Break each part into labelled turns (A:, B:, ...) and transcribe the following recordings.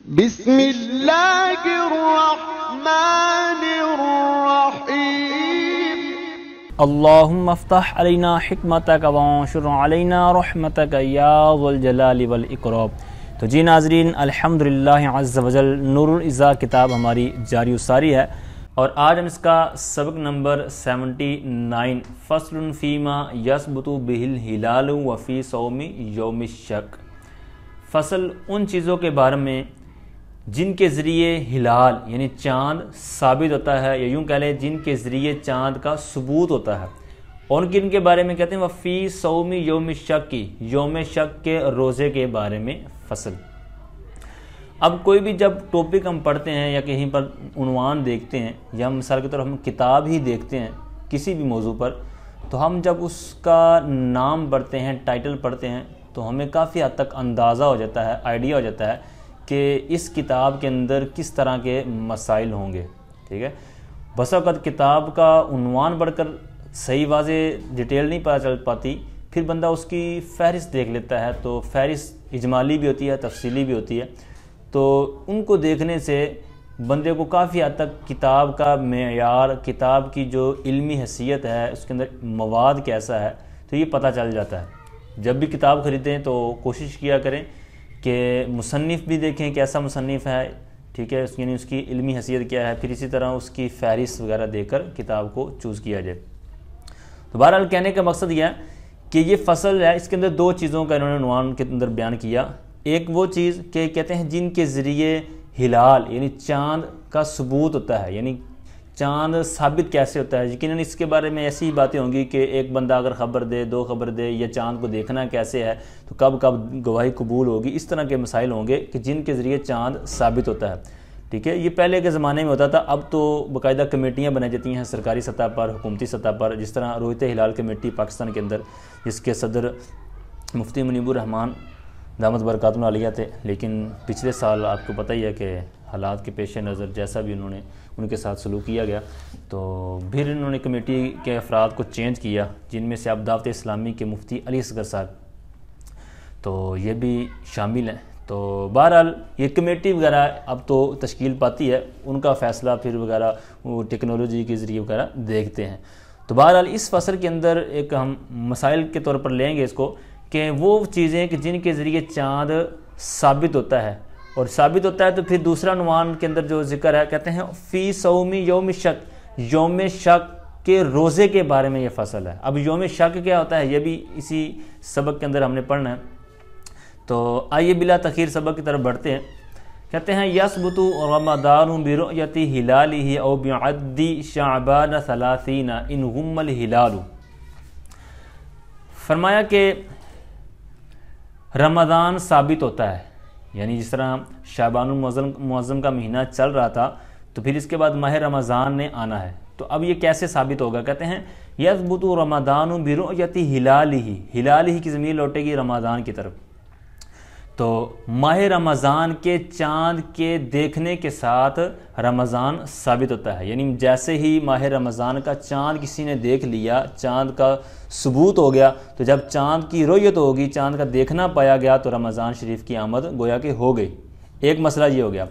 A: بسم اللہ الرحمن الرحیم
B: اللہم افتح علینا حکمتک وانشر علینا رحمتک یا ذو الجلال والاکرام۔ تو جی ناظرین، الحمدللہ عز وجل نور العزا کتاب ہماری جاری و ساری ہے، اور آج ہم اس کا سبق نمبر 79 فصل فیما یثبت بہ الہلال وفی صوم یوم الشک، فصل ان چیزوں کے بارے میں جن کے ذریعے ہلال یعنی چاند ثابت ہوتا ہے، یا یوں کہہ لیں جن کے ذریعے چاند کا ثبوت ہوتا ہے، اور ان کے بارے میں کہتے ہیں وفی صوم یوم الشک کی، یوم شک کے روزے کے بارے میں فصل۔ اب کوئی بھی جب ٹاپک ہم پڑھتے ہیں یا کہیں پر عنوان دیکھتے ہیں، یا مثال کے طور ہم کتاب ہی دیکھتے ہیں کسی بھی موضوع پر، تو ہم جب اس کا نام پڑھتے ہیں، ٹائٹل پڑھتے ہیں، تو ہمیں کافی حد تک اندازہ ہو جاتا ہے، آئیڈیا ہو جاتا ہے کہ اس کتاب کے اندر کس طرح کے مسائل ہوں گے، ٹھیک ہے۔ بس اوقات کتاب کا عنوان پڑھ کر صحیح واضح ڈیٹیل نہیں پتہ چل پاتی، پھر بندہ اس کی فہرست دیکھ لیتا ہے، تو فہرست اجمالی بھی ہوتی ہے، تفصیلی بھی ہوتی ہے، تو ان کو دیکھنے سے بندے کو کافی حد تک کتاب کا معیار، کتاب کی جو علمی حیثیت ہے، اس کے اندر مواد کیسا ہے، تو یہ پتہ چل جاتا ہے۔ جب بھی کتاب خریدیں تو کوشش کیا کریں کہ مصنف بھی دیکھیں کیسا مصنف ہے، ٹھیک ہے، یعنی اس کی علمی حیثیت کیا ہے، پھر اسی طرح اس کی فہرست وغیرہ دے کر کتاب کو چوز کیا جائے۔ تو بہرحال کہنے کا مقصد یہ ہے کہ یہ فصل ہے، اس کے اندر دو چیزوں کا انہوں نے عنوان کے اندر بیان کیا۔ ایک وہ چیز کہ کہتے ہیں جن کے ذریعے ہلال یعنی چاند کا ثبوت ہوتا ہے، یعنی چاند ثابت کیسے ہوتا ہے۔ یقیناً اس کے بارے میں ایسی ہی باتیں ہوں گی کہ ایک بندہ اگر خبر دے، دو خبر دے، یا چاند کو دیکھنا کیسے ہے، تو کب کب گواہی قبول ہوگی، اس طرح کے مسائل ہوں گے کہ جن کے ذریعے چاند ثابت ہوتا ہے، ٹھیک ہے۔ یہ پہلے کے زمانے میں ہوتا تھا، اب تو باقاعدہ کمیٹیاں بنائی جاتی ہیں سرکاری سطح پر، حکومتی سطح پر، جس طرح رویت ہلال کمیٹی پاکستان کے اندر، جس کے صدر مفتی منیب الرحمان دامت برکاتہ العالیہ تھے، لیکن پچھلے سال آپ کو پتہ ہی ہے کہ حالات کے پیش نظر جیسا بھی انہوں نے ان کے ساتھ سلوک کیا گیا، تو پھر انہوں نے کمیٹی کے افراد کو چینج کیا، جن میں سے اب دعوت اسلامی کے مفتی علی اصغر صاحب تو یہ بھی شامل ہیں۔ تو بہرحال یہ کمیٹی وغیرہ اب تو تشکیل پاتی ہے، ان کا فیصلہ پھر وغیرہ وہ ٹیکنالوجی کے ذریعے وغیرہ دیکھتے ہیں۔ تو بہرحال اس فصل کے اندر ایک ہم مسائل کے طور پر لیں گے اس کو، کہ وہ چیزیں کہ جن کے ذریعے چاند ثابت ہوتا ہے، اور ثابت ہوتا ہے تو پھر دوسرا عنوان کے اندر جو ذکر ہے، کہتے ہیں فی صوم یوم شک، یوم شک کے روزے کے بارے میں یہ فصل ہے۔ اب یوم شک کیا ہوتا ہے یہ بھی اسی سبق کے اندر ہم نے پڑھنا ہے، تو آئیے بلا تاخیر سبق کی طرف بڑھتے ہیں۔ کہتے ہیں یثبت رمضان برؤیت ہلالہ او بعد شعبان 30 ان غم الہلال۔ فرمایا کہ رمضان ثابت ہوتا ہے، یعنی جس طرح شعبان المعظم کا مہینہ چل رہا تھا، تو پھر اس کے بعد ماہ رمضان نے آنا ہے، تو اب یہ کیسے ثابت ہوگا؟ کہتے ہیں یثبت رمضان برؤیت ہلالہ، ہلالہ کی ضمیر لوٹے گی رمضان کی طرف، تو ماہ رمضان کے چاند کے دیکھنے کے ساتھ رمضان ثابت ہوتا ہے۔ یعنی جیسے ہی ماہ رمضان کا چاند کسی نے دیکھ لیا، چاند کا ثبوت ہو گیا، تو جب چاند کی رؤیت ہوگی، چاند کا دیکھنا پایا گیا، تو رمضان شریف کی آمد گویا کہ ہو گئی۔ ایک مسئلہ یہ ہو گیا۔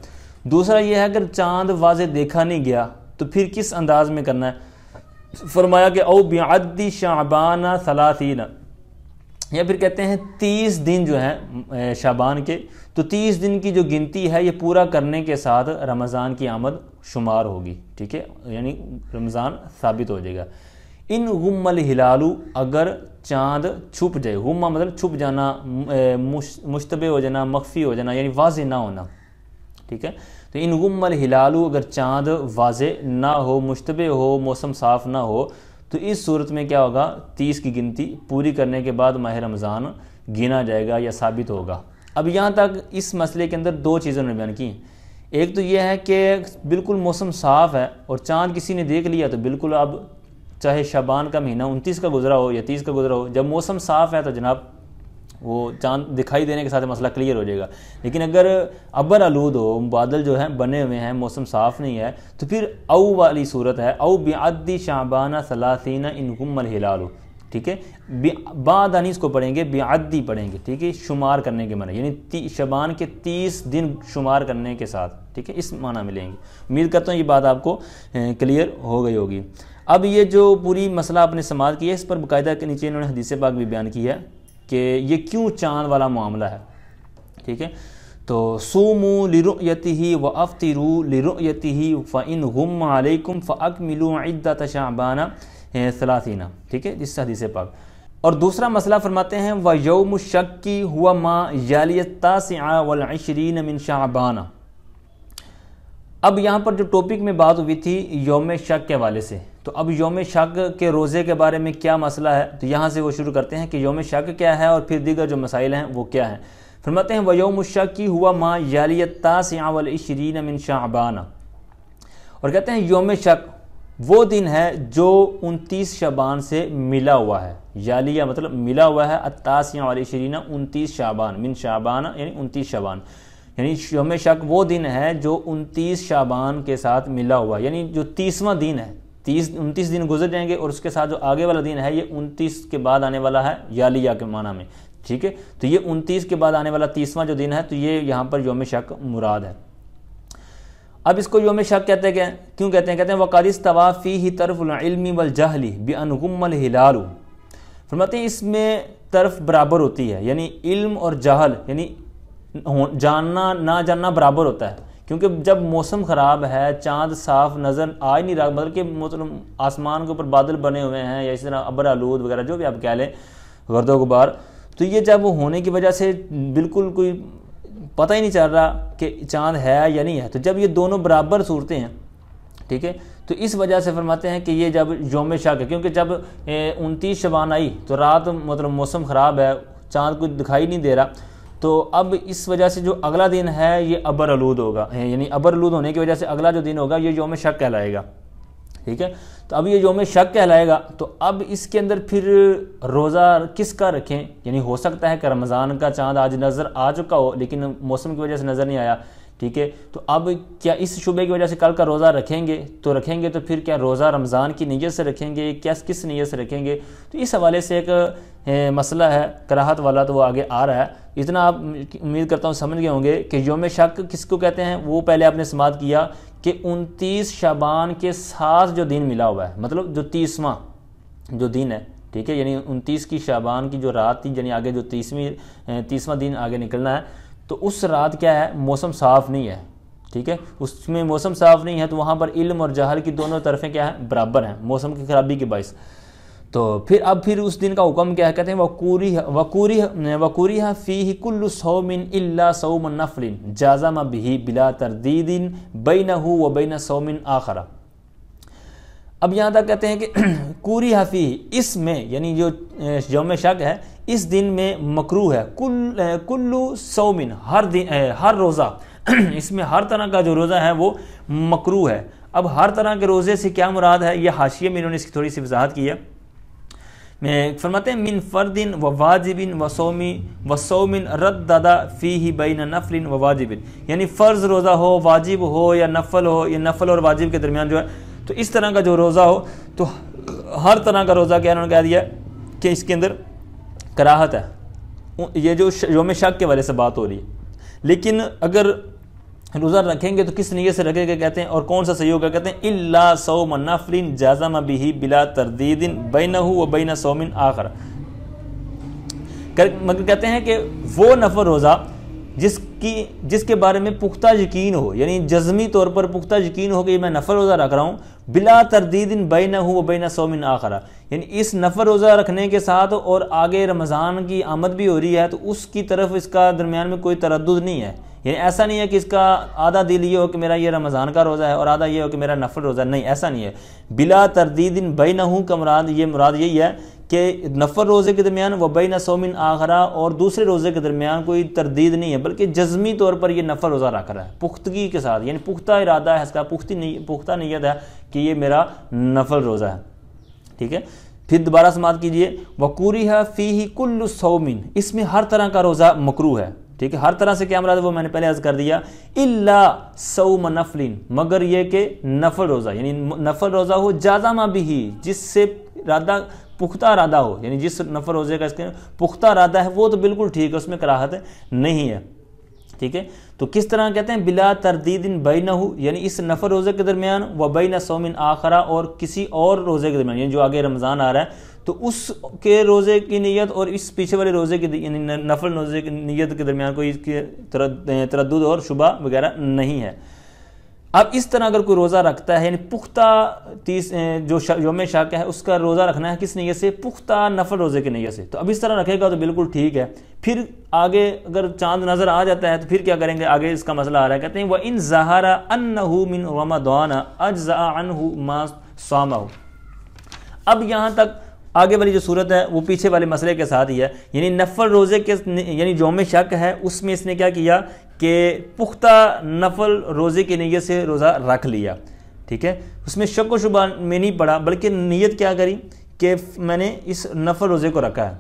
B: دوسرا یہ ہے اگر چاند واضح دیکھا نہیں گیا تو پھر کس انداز میں کرنا ہے؟ فرمایا کہ او بعد شعبان 30، یا پھر کہتے ہیں 30 دن جو ہیں شعبان کے، تو 30 دن کی جو گنتی ہے یہ پورا کرنے کے ساتھ رمضان کی آمد شمار ہوگی، ٹھیک ہے، یعنی رمضان ثابت ہو جائے گا۔ ان غم الہلال، اگر چاند چھپ جائے، غمہ مطلب چھپ جانا، مشتبہ ہو جانا، مخفی ہو جانا، یعنی واضح نہ ہونا، ٹھیک ہے۔ تو ان غم الہلال، اگر چاند واضح نہ ہو، مشتبہ ہو، موسم صاف نہ ہو، تو اس صورت میں کیا ہوگا؟ 30 کی گنتی پوری کرنے کے بعد ماہ رمضان گنا جائے گا یا ثابت ہوگا۔ اب یہاں تک اس مسئلے کے اندر دو چیزوں نے بیان کی۔ ایک تو یہ ہے کہ بالکل موسم صاف ہے اور چاند کسی نے دیکھ لیا، تو بالکل اب چاہے شعبان کا مہینہ 29 کا گزرا ہو یا 30 کا گزرا ہو، جب موسم صاف ہے تو جناب وہ چاند دکھائی دینے کے ساتھ مسئلہ کلیئر ہو جائے گا۔ لیکن اگر ابر آلود ہو، بادل جو ہیں بنے ہوئے ہیں، موسم صاف نہیں ہے، تو پھر او والی صورت ہے، او بعد شعبان 30 ان غم الہلال، ٹھیک ہے. بعد اس کو پڑھیں گے بعدی پڑھیں گے, ٹھیک ہے, شمار کرنے کے معنی, یعنی شعبان کے 30 دن شمار کرنے کے ساتھ, ٹھیک ہے, اس معنی ملیں گے. امید کرتا ہوں یہ بات آپ کو کلیئر ہو گئی ہوگی. اب یہ جو پوری مسئلہ آپ نے سماعت کی ہے, اس پر باقاعدہ کے نیچے انہوں نے حدیث پاک بھی بیان کی ہے کہ یہ کیوں چاند والا معاملہ ہے, ٹھیک ہے. تو صوموا لرؤیتہ وافطروا لرؤیتہ فإن غم علیکم فاکملوا عدۃ شعبان 30, ٹھیک ہے, جس حدیث پاک. اور دوسرا مسئلہ فرماتے ہیں ویوم الشک ہوا ما یلی التاسع والعشرین من شعبان. اب یہاں پر جو ٹاپک میں بات ہوئی تھی یوم شک کے حوالے سے, تو اب یوم شک کے روزے کے بارے میں کیا مسئلہ ہے, تو یہاں سے وہ شروع کرتے ہیں کہ یوم شک کیا ہے اور پھر دیگر جو مسائل ہیں وہ کیا ہیں. فرماتے ہیں وَيَوْمُ الشَّكِّ هُوَ مَا يَلِيَ التَّاسِعَ وَالْعِشْرِينَ مِنْ شَعْبَانَ. اور کہتے ہیں یوم شک وہ دن ہے جو 29 شعبان سے ملا ہوا ہے. یالیہ مطلب ملا ہوا ہے, التاسع والعشرین 29 شعبان, من شعبان یعنی 29 شعبان, یعنی یوم شک وہ دن ہے جو 29 شعبان کے ساتھ ملا ہوا ہے, یعنی جو 30واں دن ہے. 29 دن گزر جائیں گے اور اس کے ساتھ جو آگے والا دن ہے یہ 29 کے بعد آنے والا ہے یالیہ کے معنی میں, ٹھیک ہے. تو یہ 29 کے بعد آنے والا 30واں جو دن ہے تو یہ یہاں پر یوم شک مراد ہے. اب اس کو یوم شک کہتے ہیں, کیوں کہتے ہیں؟ کہتے ہیں وَقَدِ اسْتَوَىٰ فِيهِ طَرْفُ الْعِلْمِ وَالْجَهْلِ بِأَنْ غُمَّ الْهِلَالُ. فرماتے ہیں اس میں طرف برابر ہوتی ہے, یعنی علم اور جہل, یعنی جاننا نہ جاننا برابر ہوتا ہے, کیونکہ جب موسم خراب ہے, چاند صاف نظر آ ہی نہیں رہا, مطلب کہ آسمان کے اوپر بادل بنے ہوئے ہیں یا اس طرح ابر آلود وغیرہ جو بھی آپ کہہ لیں, گرد و غبار, تو یہ جب ہونے کی وجہ سے بالکل کوئی پتہ ہی نہیں چل رہا کہ چاند ہے یا نہیں ہے, تو جب یہ دونوں برابر صورتیں ہیں, ٹھیک ہے, تو اس وجہ سے فرماتے ہیں کہ یہ جب یوم شک ہے, کیونکہ جب 29 شعبان آئی تو رات مطلب موسم خراب ہے, چاند کو دکھائی نہیں دے رہا, تو اب اس وجہ سے جو اگلا دن ہے یہ ابر آلود ہوگا, یعنی ابر آلود ہونے کی وجہ سے اگلا جو دن ہوگا یہ یوم شک کہلائے گا, ٹھیک ہے. تو اب یہ یوم شک کہلائے گا, تو اب اس کے اندر پھر روزہ کس کا رکھیں, یعنی ہو سکتا ہے کہ رمضان کا چاند آج نظر آ چکا ہو لیکن موسم کی وجہ سے نظر نہیں آیا, ٹھیک ہے. تو اب کیا اس شبے کی وجہ سے کل کا روزہ رکھیں گے, تو رکھیں گے تو پھر کیا روزہ رمضان کی نیت سے رکھیں گے, کس نیت سے رکھیں گے, تو اس حوالے سے ایک مسئلہ ہے کراہت والا, تو وہ آگے آ رہا ہے. اتنا آپ امید کرتا ہوں سمجھ گئے ہوں گے کہ یوم شک کس کو کہتے ہیں. وہ پہلے آپ نے سماعت کیا کہ 29 شعبان کے ساتھ جو دن ملا ہوا ہے, مطلب جو 30واں جو دن ہے, ٹھیک ہے, یعنی 29 کی شعبان کی جو رات تھی, یعنی آگے جو 30واں دن آگے نکلنا ہے, تو اس رات کیا ہے, موسم صاف نہیں ہے, ٹھیک ہے, اس میں موسم صاف نہیں ہے, تو وہاں پر علم اور جہل کی دونوں طرفیں کیا ہیں, برابر ہیں موسم کی خرابی کے باعث. تو پھر اس دن کا حکم کیا ہے, کہتے ہیں وَقُورِهَ فِيهِ كُلُّ صَوْمٍ إِلَّا صَوْمَ نَفْلٍ جَازَمَ بِهِ بِلَا تَرْدِيدٍ بَيْنَهُ وَبَيْنَ صَوْمٍ آخَرَ. اب یہاں تک کہتے ہیں کہ کوریہ فیہ, اس میں یعنی جو یوم شک ہے اس دن میں مکروہ ہے, کلو صومن, ہر روزہ, اس میں ہر طرح کا جو روزہ ہے وہ مکروہ ہے. اب ہر طرح کے روزے سے کیا مراد ہے, یہ حاشیے میں انہوں نے اس کی تھوڑی سی وضاحت کی ہے. فرماتے ہیں من فردن و واجبن و صومن ردد فیہ بین نفل و واجبن, یعنی فرض روزہ ہو, واجب ہو یا نفل ہو, یا نفل اور واجب کے درمیان جو ہے, تو اس طرح کا جو روزہ ہو, تو ہر طرح کا روزہ کیا انہوں نے کہہ دیا کہ اس کے اندر کراہت ہے. یہ جو یوم شک کے وجہ سے بات ہو رہی ہے. لیکن اگر روزہ رکھیں گے تو کس نیت سے رکھیں گے کہتے ہیں, اور کون سا صحیح ہوگا, کہتے ہیں الا صوم نفل جازم به بلا تردید بینہ و بین صوم آخر. مگر کہتے ہیں کہ وہ نفل روزہ جس کے بارے میں پختہ یقین ہو, یعنی جزمی طور پر پختہ یقین ہو کہ میں نفل روزہ رکھ رہا ہوں, بلا تردید بینہ و بین صوم آخر, یعنی اس نفل روزہ رکھنے کے ساتھ اور آگے رمضان کی آمد بھی ہو رہی ہے, تو اس کی طرف اس کا درمیان میں کوئی تردد نہیں ہے. یعنی ایسا نہیں ہے کہ اس کا آدھا دل یہ ہو کہ میرا یہ رمضان کا روزہ ہے اور آدھا یہ ہو کہ میرا نفل روزہ, نہیں, ایسا نہیں ہے. بلا تردید بینہ کا مراد یہی ہے کہ نفل روزے کے درمیان و بین صوم آخرہ اور دوسرے روزے کے درمیان کوئی تردید نہیں ہے, بلکہ جزمی طور پر یہ نفل روزہ رکھ رہا ہے پختگی کے ساتھ, یعنی پختہ ارادہ ہے اس کا, پختہ نیت ہے کہ یہ میرا نفل روزہ ہے. ٹھیک ہے, پھر دوبارہ سماعت کیجئے وَقُورِهَ فِيهِ كُلُّ صَوْمٍ, اس میں ہر طرح کا روزہ مکروہ ہے. ٹھیک ہے, ہر طرح سے کیا مراد ہے وہ میں نے پہلے عرض کر دیا, الا صوم نفل, مگر یہ کہ نفل روزہ, یعنی نفل روزہ ہو جازم بہ, جس سے ارادہ پختہ ارادہ ہو، یعنی جس نفل روزے کا اس کے پختہ ارادہ ہے وہ تو بالکل ٹھیک ہے، اس میں کراہت نہیں ہے، ٹھیک ہے۔ تو کس طرح کہتے ہیں بلا تردید بینہ، یعنی اس نفل روزے کے درمیان و بین صوم آخرہ، اور کسی اور روزے کے درمیان، یعنی جو آگے رمضان آ رہا ہے تو اس کے روزے کی نیت اور اس پیچھے والے روزے کی یعنی نفل روزے کی نیت کے درمیان کوئی اس کی تردد اور شبہ وغیرہ نہیں ہے۔ اب اس طرح اگر کوئی روزہ رکھتا ہے، یعنی پختہ جو یوم شک ہے اس کا روزہ رکھنا ہے کس نیت سے؟ پختہ نفل روزے کی نیت سے، تو اب اس طرح رکھے گا تو بالکل ٹھیک ہے۔ پھر آگے اگر چاند نظر آ جاتا ہے تو پھر کیا کریں گے؟ آگے اس کا مسئلہ آ رہا ہے، کہتے ہیں وَإِن ظَهَرَ أَنَّهُ مِن رَمَضَانَ أَجْزَأَ عَنْهُ مَا صَامَهُ۔ اب یہاں تک آگے والی جو صورت ہے وہ پیچھے والے مسئلے کے ساتھ ہی ہے، یعنی نفل روزے کے یعنی یوم شک ہے اس میں اس نے کیا کیا کہ پختہ نفل روزے کی نیت سے روزہ رکھ لیا، ٹھیک ہے، اس میں شک و شبہ میں نہیں پڑا، بلکہ نیت کیا کری کہ میں نے اس نفل روزے کو رکھا ہے،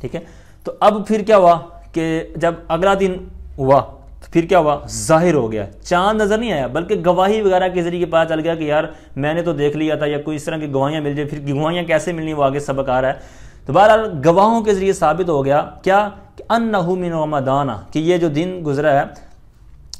B: ٹھیک ہے۔ تو اب پھر کیا ہوا کہ جب اگلا دن ہوا تو پھر کیا ہوا؟ ظاہر ہو گیا، چاند نظر نہیں آیا بلکہ گواہی وغیرہ کے ذریعے پتہ چل گیا کہ یار میں نے تو دیکھ لیا تھا، یا کوئی اس طرح کی گواہیاں مل جائے۔ پھر گواہیاں کیسے ملنی وہ آگے سبق آ رہا ہے۔ تو بہرحال گواہوں کے ذریعے ثابت ہو گیا کیا کہ انہ من رمضان، کہ یہ جو دن گزرا ہے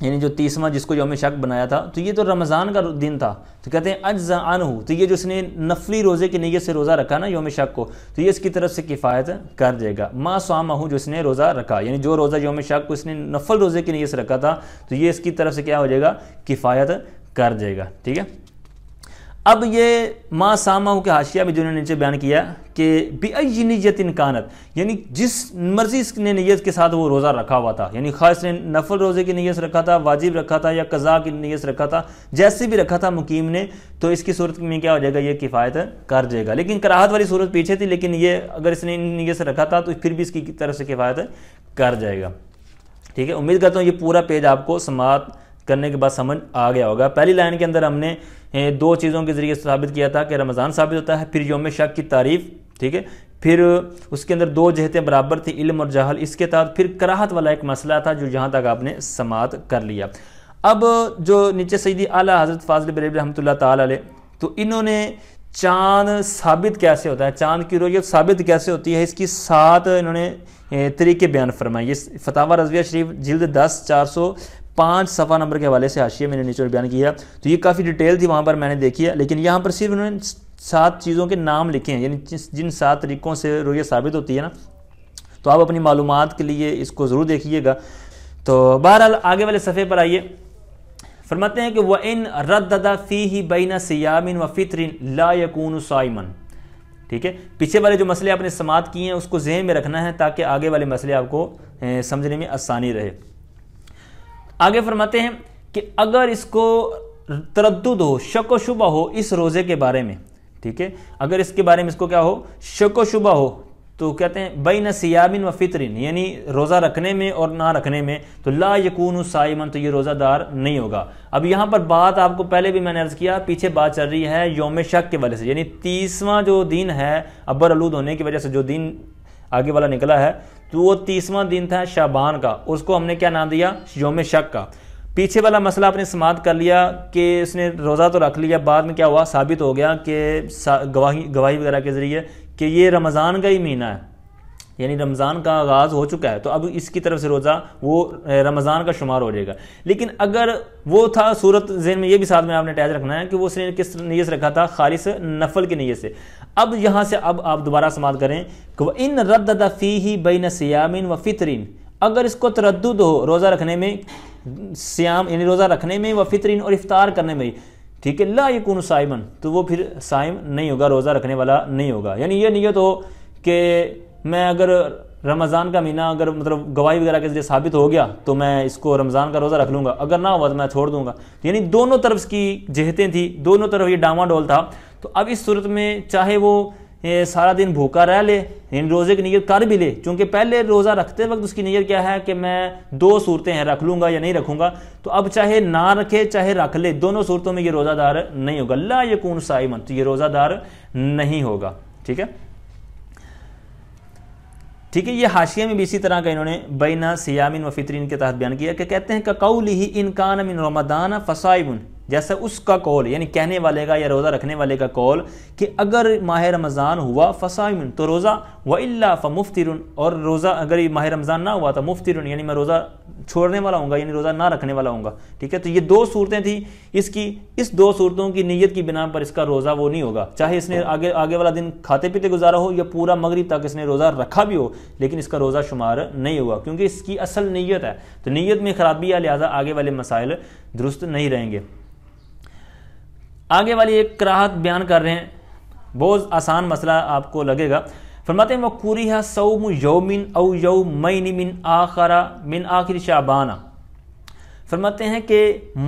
B: یعنی جو 30واں جس کو یوم شک بنایا تھا تو یہ تو رمضان کا دن تھا، تو کہتے ہیں اجزا عنہ، تو یہ جو اس نے نفلی روزے کی نیت سے روزہ رکھا نا یوم شک کو، تو یہ اس کی طرف سے کفایت کر جائے گا۔ ما صامہ، جو اس نے روزہ رکھا، یعنی جو روزہ یوم شک کو اس نے نفل روزے کی نیت سے رکھا تھا تو یہ اس کی طرف سے کیا ہو جائے گا؟ کفایت کر جائے گا، ٹھیک ہے۔ اب یہ ما صامہ کے حاشیہ میں جنہوں نے نیچے بیان کیا کہ بِأَيِّ نِيَّةٍ كَانَتْ، یعنی جس مرضی اس نے نیت کے ساتھ وہ روزہ رکھا ہوا تھا، یعنی خاص نے نفل روزے کی نیت سے رکھا تھا، واجب رکھا تھا یا قضا کی نیت سے رکھا تھا، جیسے بھی رکھا تھا مقیم نے، تو اس کی صورت میں کیا ہو جائے گا؟ یہ کفایت کر جائے گا۔ لیکن کراہت والی صورت پیچھے تھی، لیکن یہ اگر اس نے نیت سے رکھا تھا تو پھر بھی اس کی طرف سے کفایت کر جائے گا، ٹھیک ہے۔ امید کرتا ہوں یہ پورا پیج آپ کو سماعت کرنے کے بعد سمجھ آ گیا ہوگا۔ پہلی لائن کے اندر ہم نے دو چیزوں کے ذریعے ثابت کیا تھا کہ رمضان ثابت ہوتا ہے، پھر یوم شک کی تعریف، ٹھیک ہے، پھر اس کے اندر دو جہتیں برابر تھی، علم اور جہل، اس کے تحت پھر کراہت والا ایک مسئلہ تھا جو جہاں تک آپ نے سماعت کر لیا۔ اب جو نیچے سیدی اعلیٰ حضرت فاضل بریلوی رحمۃ اللہ تعالی علیہ، تو انہوں نے چاند ثابت کیسے ہوتا ہے، چاند کی رؤیت ثابت کیسے ہوتی ہے، اس کی 7 انہوں نے طریقے بیان فرمائے۔ یہ فتاوی رضویہ شریف جلد 10 405 صفحہ نمبر کے حوالے سے حاشیے میں نے نیچے بیان کیا، تو یہ کافی ڈیٹیل تھی وہاں پر میں نے دیکھی ہے، لیکن یہاں پر صرف انہوں نے 7 چیزوں کے نام لکھے ہیں، یعنی جن 7 طریقوں سے رؤیت ثابت ہوتی ہے نا، تو آپ اپنی معلومات کے لیے اس کو ضرور دیکھیے گا۔ تو بہرحال آگے والے صفحے پر آئیے، فرماتے ہیں کہ وَإِن رَدَّدَ فِيهِ بَيْنَ صِيَامٍ وَفِطْرٍ لَا يَكُونُ صَائِمًا، ٹھیک ہے۔ پیچھے والے جو مسئلے آپ نے سماعت کیے ہیں اس کو ذہن میں رکھنا ہے تاکہ آگے والے مسئلے آپ کو سمجھنے میں آسانی رہے۔ آگے فرماتے ہیں کہ اگر اس کو تردد ہو، شک و شبہ ہو اس روزے کے بارے میں، ٹھیک ہے، اگر اس کے بارے میں اس کو کیا ہو، شک و شبہ ہو، تو کہتے ہیں بین صیام و فطر، یعنی روزہ رکھنے میں اور نہ رکھنے میں، تو لا یکون صائما، تو یہ روزہ دار نہیں ہوگا۔ اب یہاں پر بات آپ کو پہلے بھی میں نے عرض کیا، پیچھے بات چل رہی ہے یوم شک کے وجہ سے، یعنی 30واں جو دن ہے ابر آلود ہونے کی وجہ سے جو دن آگے والا نکلا ہے، تو وہ 30واں دن تھا شعبان کا، اس کو ہم نے کیا نام دیا؟ یوم شک کا۔ پیچھے والا مسئلہ آپ نے سماعت کر لیا کہ اس نے روزہ تو رکھ لیا، بعد میں کیا ہوا؟ ثابت ہو گیا کہ گواہی وغیرہ کے ذریعے کہ یہ رمضان کا ہی مہینہ ہے، یعنی رمضان کا آغاز ہو چکا ہے، تو اب اس کی طرف سے روزہ وہ رمضان کا شمار ہو جائے گا۔ لیکن اگر وہ تھا صورت ذہن میں یہ بھی ساتھ میں آپ نے اٹیچ رکھنا ہے کہ وہ اس نے کس نیت سے رکھا تھا؟ خالص نفل کی نیت سے۔ اب یہاں سے اب آپ دوبارہ سماعت کریں کہ وَإِن رَدَّدَ فِيهِ بَيْنَ صِيَامٍ وَفِطْرٍ، اگر اس کو تردد ہو روزہ رکھنے میں، صیام یعنی روزہ رکھنے میں، وفطرین اور افطار کرنے میں، ٹھیک ہے، لا یکون صائما، تو وہ پھر صائم نہیں ہوگا، روزہ رکھنے والا نہیں ہوگا۔ یعنی یہ نیت ہو کہ میں اگر رمضان کا مہینہ اگر مطلب گواہی وغیرہ کے ذریعے ثابت ہو گیا تو میں اس کو رمضان کا روزہ رکھ لوں گا، اگر نہ ہوا تو میں چھوڑ دوں گا، یعنی دونوں طرف کی جہتیں تھیں، دونوں طرف یہ ڈاما ڈول تھا۔ تو اب اس صورت میں چاہے وہ سارا دن بھوکا رہ لے، یعنی روزے کی نیت کر بھی لے، چونکہ پہلے روزہ رکھتے وقت اس کی نیت کیا ہے کہ میں 2 صورتیں ہیں، رکھ لوں گا یا نہیں رکھوں گا، تو اب چاہے نہ رکھے چاہے رکھ لے، دونوں صورتوں میں یہ روزہ دار نہیں ہوگا، لا یکون صائما، تو یہ روزہ دار نہیں ہوگا، ٹھیک ہے۔ ٹھیک ہے، یہ حاشیے میں بھی اسی طرح کا انہوں نے بین صیام و فطرین کے تحت بیان کیا کہ کہتے ہیں کہ قولہ ان کان من رمضان فصائم، جیسا اس کا قول یعنی کہنے والے کا یا روزہ رکھنے والے کا قول کہ اگر ماہ رمضان ہوا فصائم تو روزہ، وإلا فمفطر اور روزہ اگر یہ ماہ رمضان نہ ہوا تو مفطر یعنی میں روزہ چھوڑنے والا ہوں گا یعنی روزہ نہ رکھنے والا ہوں گا، ٹھیک ہے۔ تو یہ دو صورتیں تھیں اس دو صورتوں کی نیت کی بنا پر اس کا روزہ وہ نہیں ہوگا، چاہے اس نے آگے والا دن کھاتے پیتے گزارا ہو یا پورا مغرب تک اس نے روزہ رکھا بھی ہو، لیکن اس کا روزہ شمار نہیں ہوگا کیونکہ اس کی اصل نیت ہے، تو نیت میں خرابی ہے، لہٰذا آگے والے مسائل درست نہیں رہیں گے۔ آگے والی ایک کراہت بیان کر رہے ہیں، بہت آسان مسئلہ آپ کو لگے گا۔ فرماتے ہیں وَكُرِهَ صَوْمُ يَوْمٍ أَوْ يَوْمَيْنِ مِنْ آخِرِ شعبان، فرماتے ہیں کہ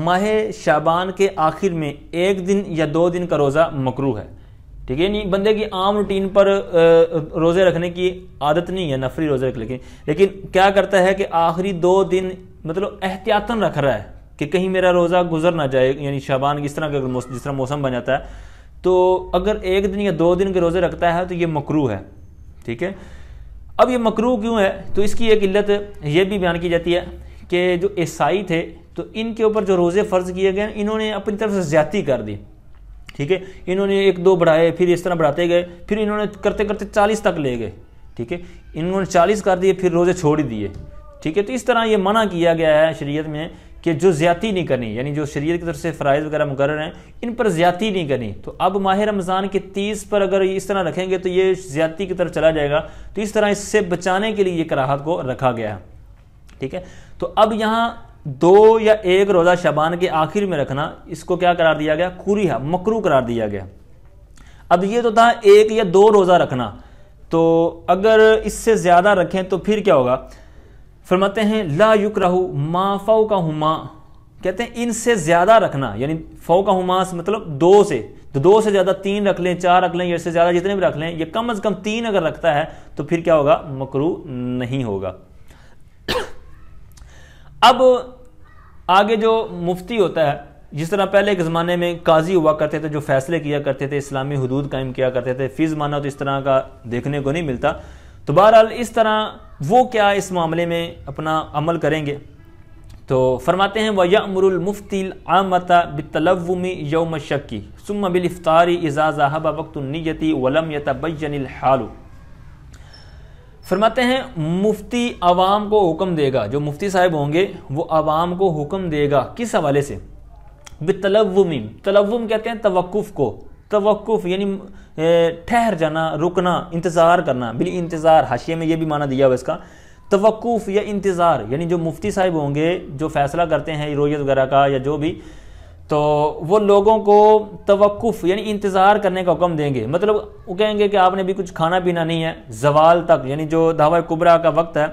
B: ماہ شعبان کے آخر میں ایک دن یا 2 دن کا روزہ مکروہ ہے، ٹھیک ہے، یعنی بندے کی عام روٹین پر روزے رکھنے کی عادت نہیں ہے، نفلی روزے رکھ لیکن کیا کرتا ہے کہ آخری 2 دن مطلب احتیاطاً رکھ رہا ہے کہ کہیں میرا روزہ گزر نہ جائے، یعنی شعبان کی جس طرح موسم بن جاتا ہے، تو اگر 1 دن یا 2 دن کے روزے رکھتا ہے تو یہ مکروہ ہے، ٹھیک ہے۔ اب یہ مکروہ کیوں ہے؟ تو اس کی ایک علت یہ بھی بیان کی جاتی ہے کہ جو عیسائی تھے تو ان کے اوپر جو روزے فرض کیے گئے انہوں نے اپنی طرف سے زیادتی کر دی، ٹھیک ہے، انہوں نے 1-2 بڑھائے، پھر اس طرح بڑھاتے گئے، پھر انہوں نے کرتے کرتے 40 تک لے گئے، ٹھیک ہے، انہوں نے 40 کر دیے، پھر روزے چھوڑ ہی دیے، ٹھیک ہے۔ تو اس طرح یہ منع کیا گیا ہے شریعت میں کہ جو زیادتی نہیں کرنی، یعنی جو شریعت کی طرف سے فرائض وغیرہ مقرر ہیں ان پر زیادتی نہیں کرنی۔ تو اب ماہ رمضان کے 30 پر اگر اس طرح رکھیں گے تو یہ زیادتی کی طرف چلا جائے گا، تو اس طرح اس سے بچانے کے لیے یہ کراہت کو رکھا گیا ہے، ٹھیک ہے۔ تو اب یہاں 2 یا 1 روزہ شعبان کے آخر میں رکھنا، اس کو کیا قرار دیا گیا؟ کریہ، مکروہ قرار دیا گیا۔ اب یہ تو تھا 1 یا 2 روزہ رکھنا، تو اگر اس سے زیادہ رکھیں تو پھر کیا ہوگا؟ فرماتے ہیں لا یکرہ ما فوقہما، کہتے ہیں ان سے زیادہ رکھنا، یعنی فوقہما مطلب 2 سے، تو 2 سے زیادہ 3 رکھ لیں، 4 رکھ لیں، یا اس سے زیادہ جتنے بھی رکھ لیں، یہ کم از کم 3 اگر رکھتا ہے تو پھر کیا ہوگا؟ مکروہ نہیں ہوگا۔ اب آگے جو مفتی ہوتا ہے، جس طرح پہلے کے زمانے میں قاضی ہوا کرتے تھے جو فیصلے کیا کرتے تھے، اسلامی حدود قائم کیا کرتے تھے، فی زمانہ تو اس طرح کا دیکھنے کو نہیں ملتا، تو بہرحال اس طرح وہ کیا اس معاملے میں اپنا عمل کریں گے؟ تو فرماتے ہیں وَيَأْمُرُ الْمُفْتِي الْعَامَّةَ بِالتَّلَوُّمِ يَوْمَ الشَّكِّ ثُمَّ بِالْإِفْطَارِ إِذَا ذَهَبَ وَقْتُ النِّيَّةِ وَلَمْ يَتَبَيَّنِ الْحَالُ، فرماتے ہیں مفتی عوام کو حکم دے گا، جو مفتی صاحب ہوں گے وہ عوام کو حکم دے گا، کس حوالے سے؟ بالتلوم، تلوم کہتے ہیں توقف کو، توقف یعنی ٹھہر جانا، رکنا، انتظار کرنا، بالانتظار، حاشیے میں یہ بھی معنی دیا ہوا اس کا، توقف یا انتظار، یعنی جو مفتی صاحب ہوں گے جو فیصلہ کرتے ہیں رویت وغیرہ کا یا جو بھی، تو وہ لوگوں کو توقف یعنی انتظار کرنے کا حکم دیں گے، مطلب وہ کہیں گے کہ آپ نے بھی کچھ کھانا پینا نہیں ہے زوال تک، یعنی جو دعوی کبریٰ کا وقت ہے،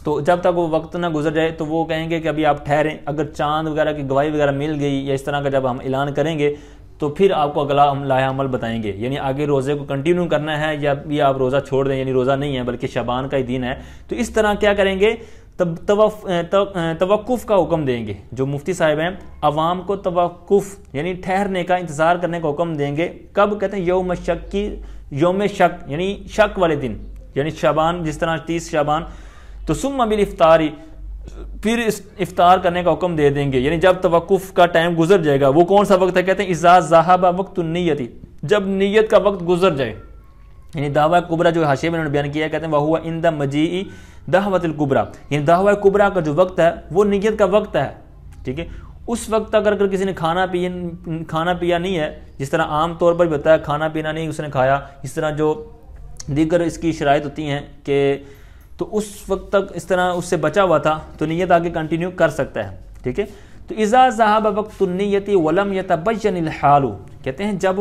B: تو جب تک وہ وقت نہ گزر جائے تو وہ کہیں گے کہ ابھی آپ ٹھہریں، اگر چاند وغیرہ کی گواہی وغیرہ مل گئی یا اس طرح کا جب ہم اعلان کریں گے تو پھر آپ کو اگلا ہم لایا عمل بتائیں گے، یعنی آگے روزے کو کنٹینیو کرنا ہے یا بھی آپ روزہ چھوڑ دیں، یعنی روزہ نہیں ہے بلکہ شعبان کا ہی دن ہے، تو اس طرح کیا کریں گے؟ توقف کا حکم دیں گے، جو مفتی صاحب ہیں عوام کو توقف یعنی ٹھہرنے کا، انتظار کرنے کا حکم دیں گے، کب؟ کہتے ہیں یوم شک کی، یوم شک یعنی شک والے دن، یعنی شعبان جس طرح 30 شعبان، تو ثم بالافطاری، پھر افطار کرنے کا حکم دے دیں گے، یعنی جب توقف کا ٹائم گزر جائے گا، وہ کون سا وقت ہے؟ کہتے ہیں اذا ذهب وقت النیت، جب نیت کا وقت گزر جائے، یعنی دعوی کبریٰ جو حاشیے میں انہوں نے بیان کیا ہے، کہتے ہیں وَهُوَ عِنْدَ مَجِیءِ دعوت الکبریٰ، یعنی دعوی کبریٰ کا جو وقت ہے وہ نیت کا وقت ہے، ٹھیک ہے، اس وقت اگر کسی نے کھانا پیا نہیں ہے، جس طرح عام طور پر بھی ہوتا ہے کھانا پینا نہیں اس نے کھایا، اس طرح جو دیگر اس کی شرائط ہوتی ہیں کہ تو اس وقت تک اس طرح اس سے بچا ہوا تھا تو نیت آگے کنٹینیو کر سکتا ہے، ٹھیک ہے۔ تو اذا ذهب وقت النیت ولم يتبین الحال، کہتے ہیں جب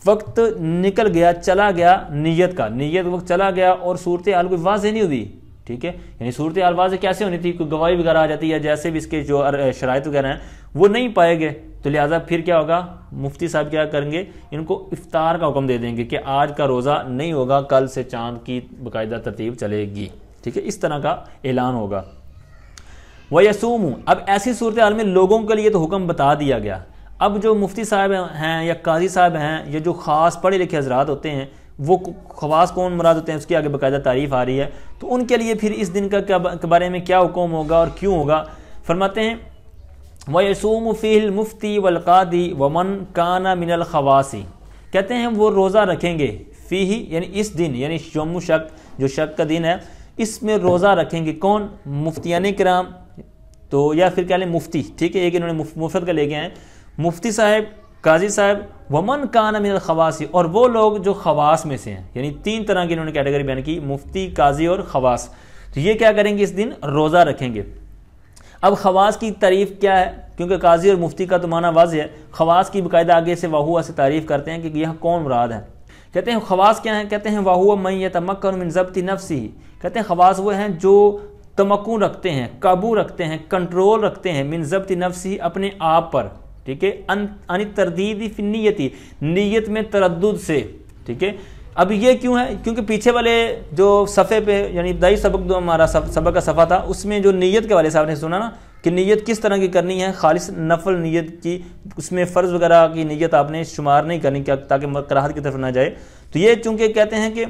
B: وقت نکل گیا، چلا گیا نیت کا، نیت وقت چلا گیا اور صورتحال کوئی واضح نہیں ہوئی، ٹھیک ہے، یعنی صورتحال واضح کیسے ہونی تھی؟ کوئی گواہی وغیرہ آ جاتی ہے، جیسے بھی اس کے جو شرائط وغیرہ ہیں وہ نہیں پائے گئے، تو لہٰذا پھر کیا ہوگا؟ مفتی صاحب کیا کریں گے؟ ان کو افطار کا حکم دے دیں گے کہ آج کا روزہ نہیں ہوگا، کل سے چاند کی باقاعدہ ترتیب چلے گی، ٹھیک ہے، اس طرح کا اعلان ہوگا۔ وَيَصُومُ، اب ایسی صورتحال میں لوگوں کے لیے تو حکم بتا دیا گیا، اب جو مفتی صاحب ہیں یا قاضی صاحب ہیں یا جو خاص پڑھے لکھے حضرات ہوتے ہیں، وہ خواص کون مراد ہوتے ہیں اس کی آگے باقاعدہ تعریف آ رہی ہے، تو ان کے لیے پھر اس دن کا کے بارے میں کیا حکم ہوگا اور کیوں ہوگا؟ فرماتے ہیں وَيَصُومُ فِيهِ الْمُفْتِي وَالْقَاضِي وَمَنْ كَانَ مِنَ الْخَوَاصِ، کہتے ہیں وہ روزہ رکھیں گے فیہ یعنی اس دن، یعنی یوم شک جو شک کا دن ہے اس میں روزہ رکھیں گے کون؟ مفتیان کرام، تو یا پھر کہہ لیں مفتی، ٹھیک ہے، ایک انہوں نے مفرد کا لے کے ہیں، مفتی صاحب، قاضی صاحب، ومن کان من الخواص، اور وہ لوگ جو خواص میں سے ہیں، یعنی 3 طرح کی انہوں نے کیٹیگری بیان کی، مفتی، قاضی اور خواص، تو یہ کیا کریں گے؟ اس دن روزہ رکھیں گے۔ اب خواص کی تعریف کیا ہے؟ کیونکہ قاضی اور مفتی کا تو معنی واضح ہے، خواص کی باقاعدہ آگے سے وہو سے تعریف کرتے ہیں کہ یہاں کون مراد ہے۔ کہتے ہیں خواص کیا ہیں؟ کہتے ہیں وہو من یتمکن من ضبط نفسہ، کہتے ہیں خواص وہ ہیں جو تمکن رکھتے ہیں، قابو رکھتے ہیں، کنٹرول رکھتے ہیں، من ضبط نفسہ اپنے آپ پر، ٹھیک ہے، ان تردید فی النیت، نیت میں تردد سے، ٹھیک ہے۔ اب یہ کیوں ہے؟ کیونکہ پیچھے والے جو صفحے پہ یعنی دائی سبق جو ہمارا سبق کا صفحہ تھا اس میں جو نیت کے والے صاحب نے سنا نا کہ نیت کس طرح کی کرنی ہے، خالص نفل نیت کی، اس میں فرض وغیرہ کی نیت آپ نے شمار نہیں کرنی تاکہ کراہت کی طرف نہ جائے، تو یہ چونکہ کہتے ہیں کہ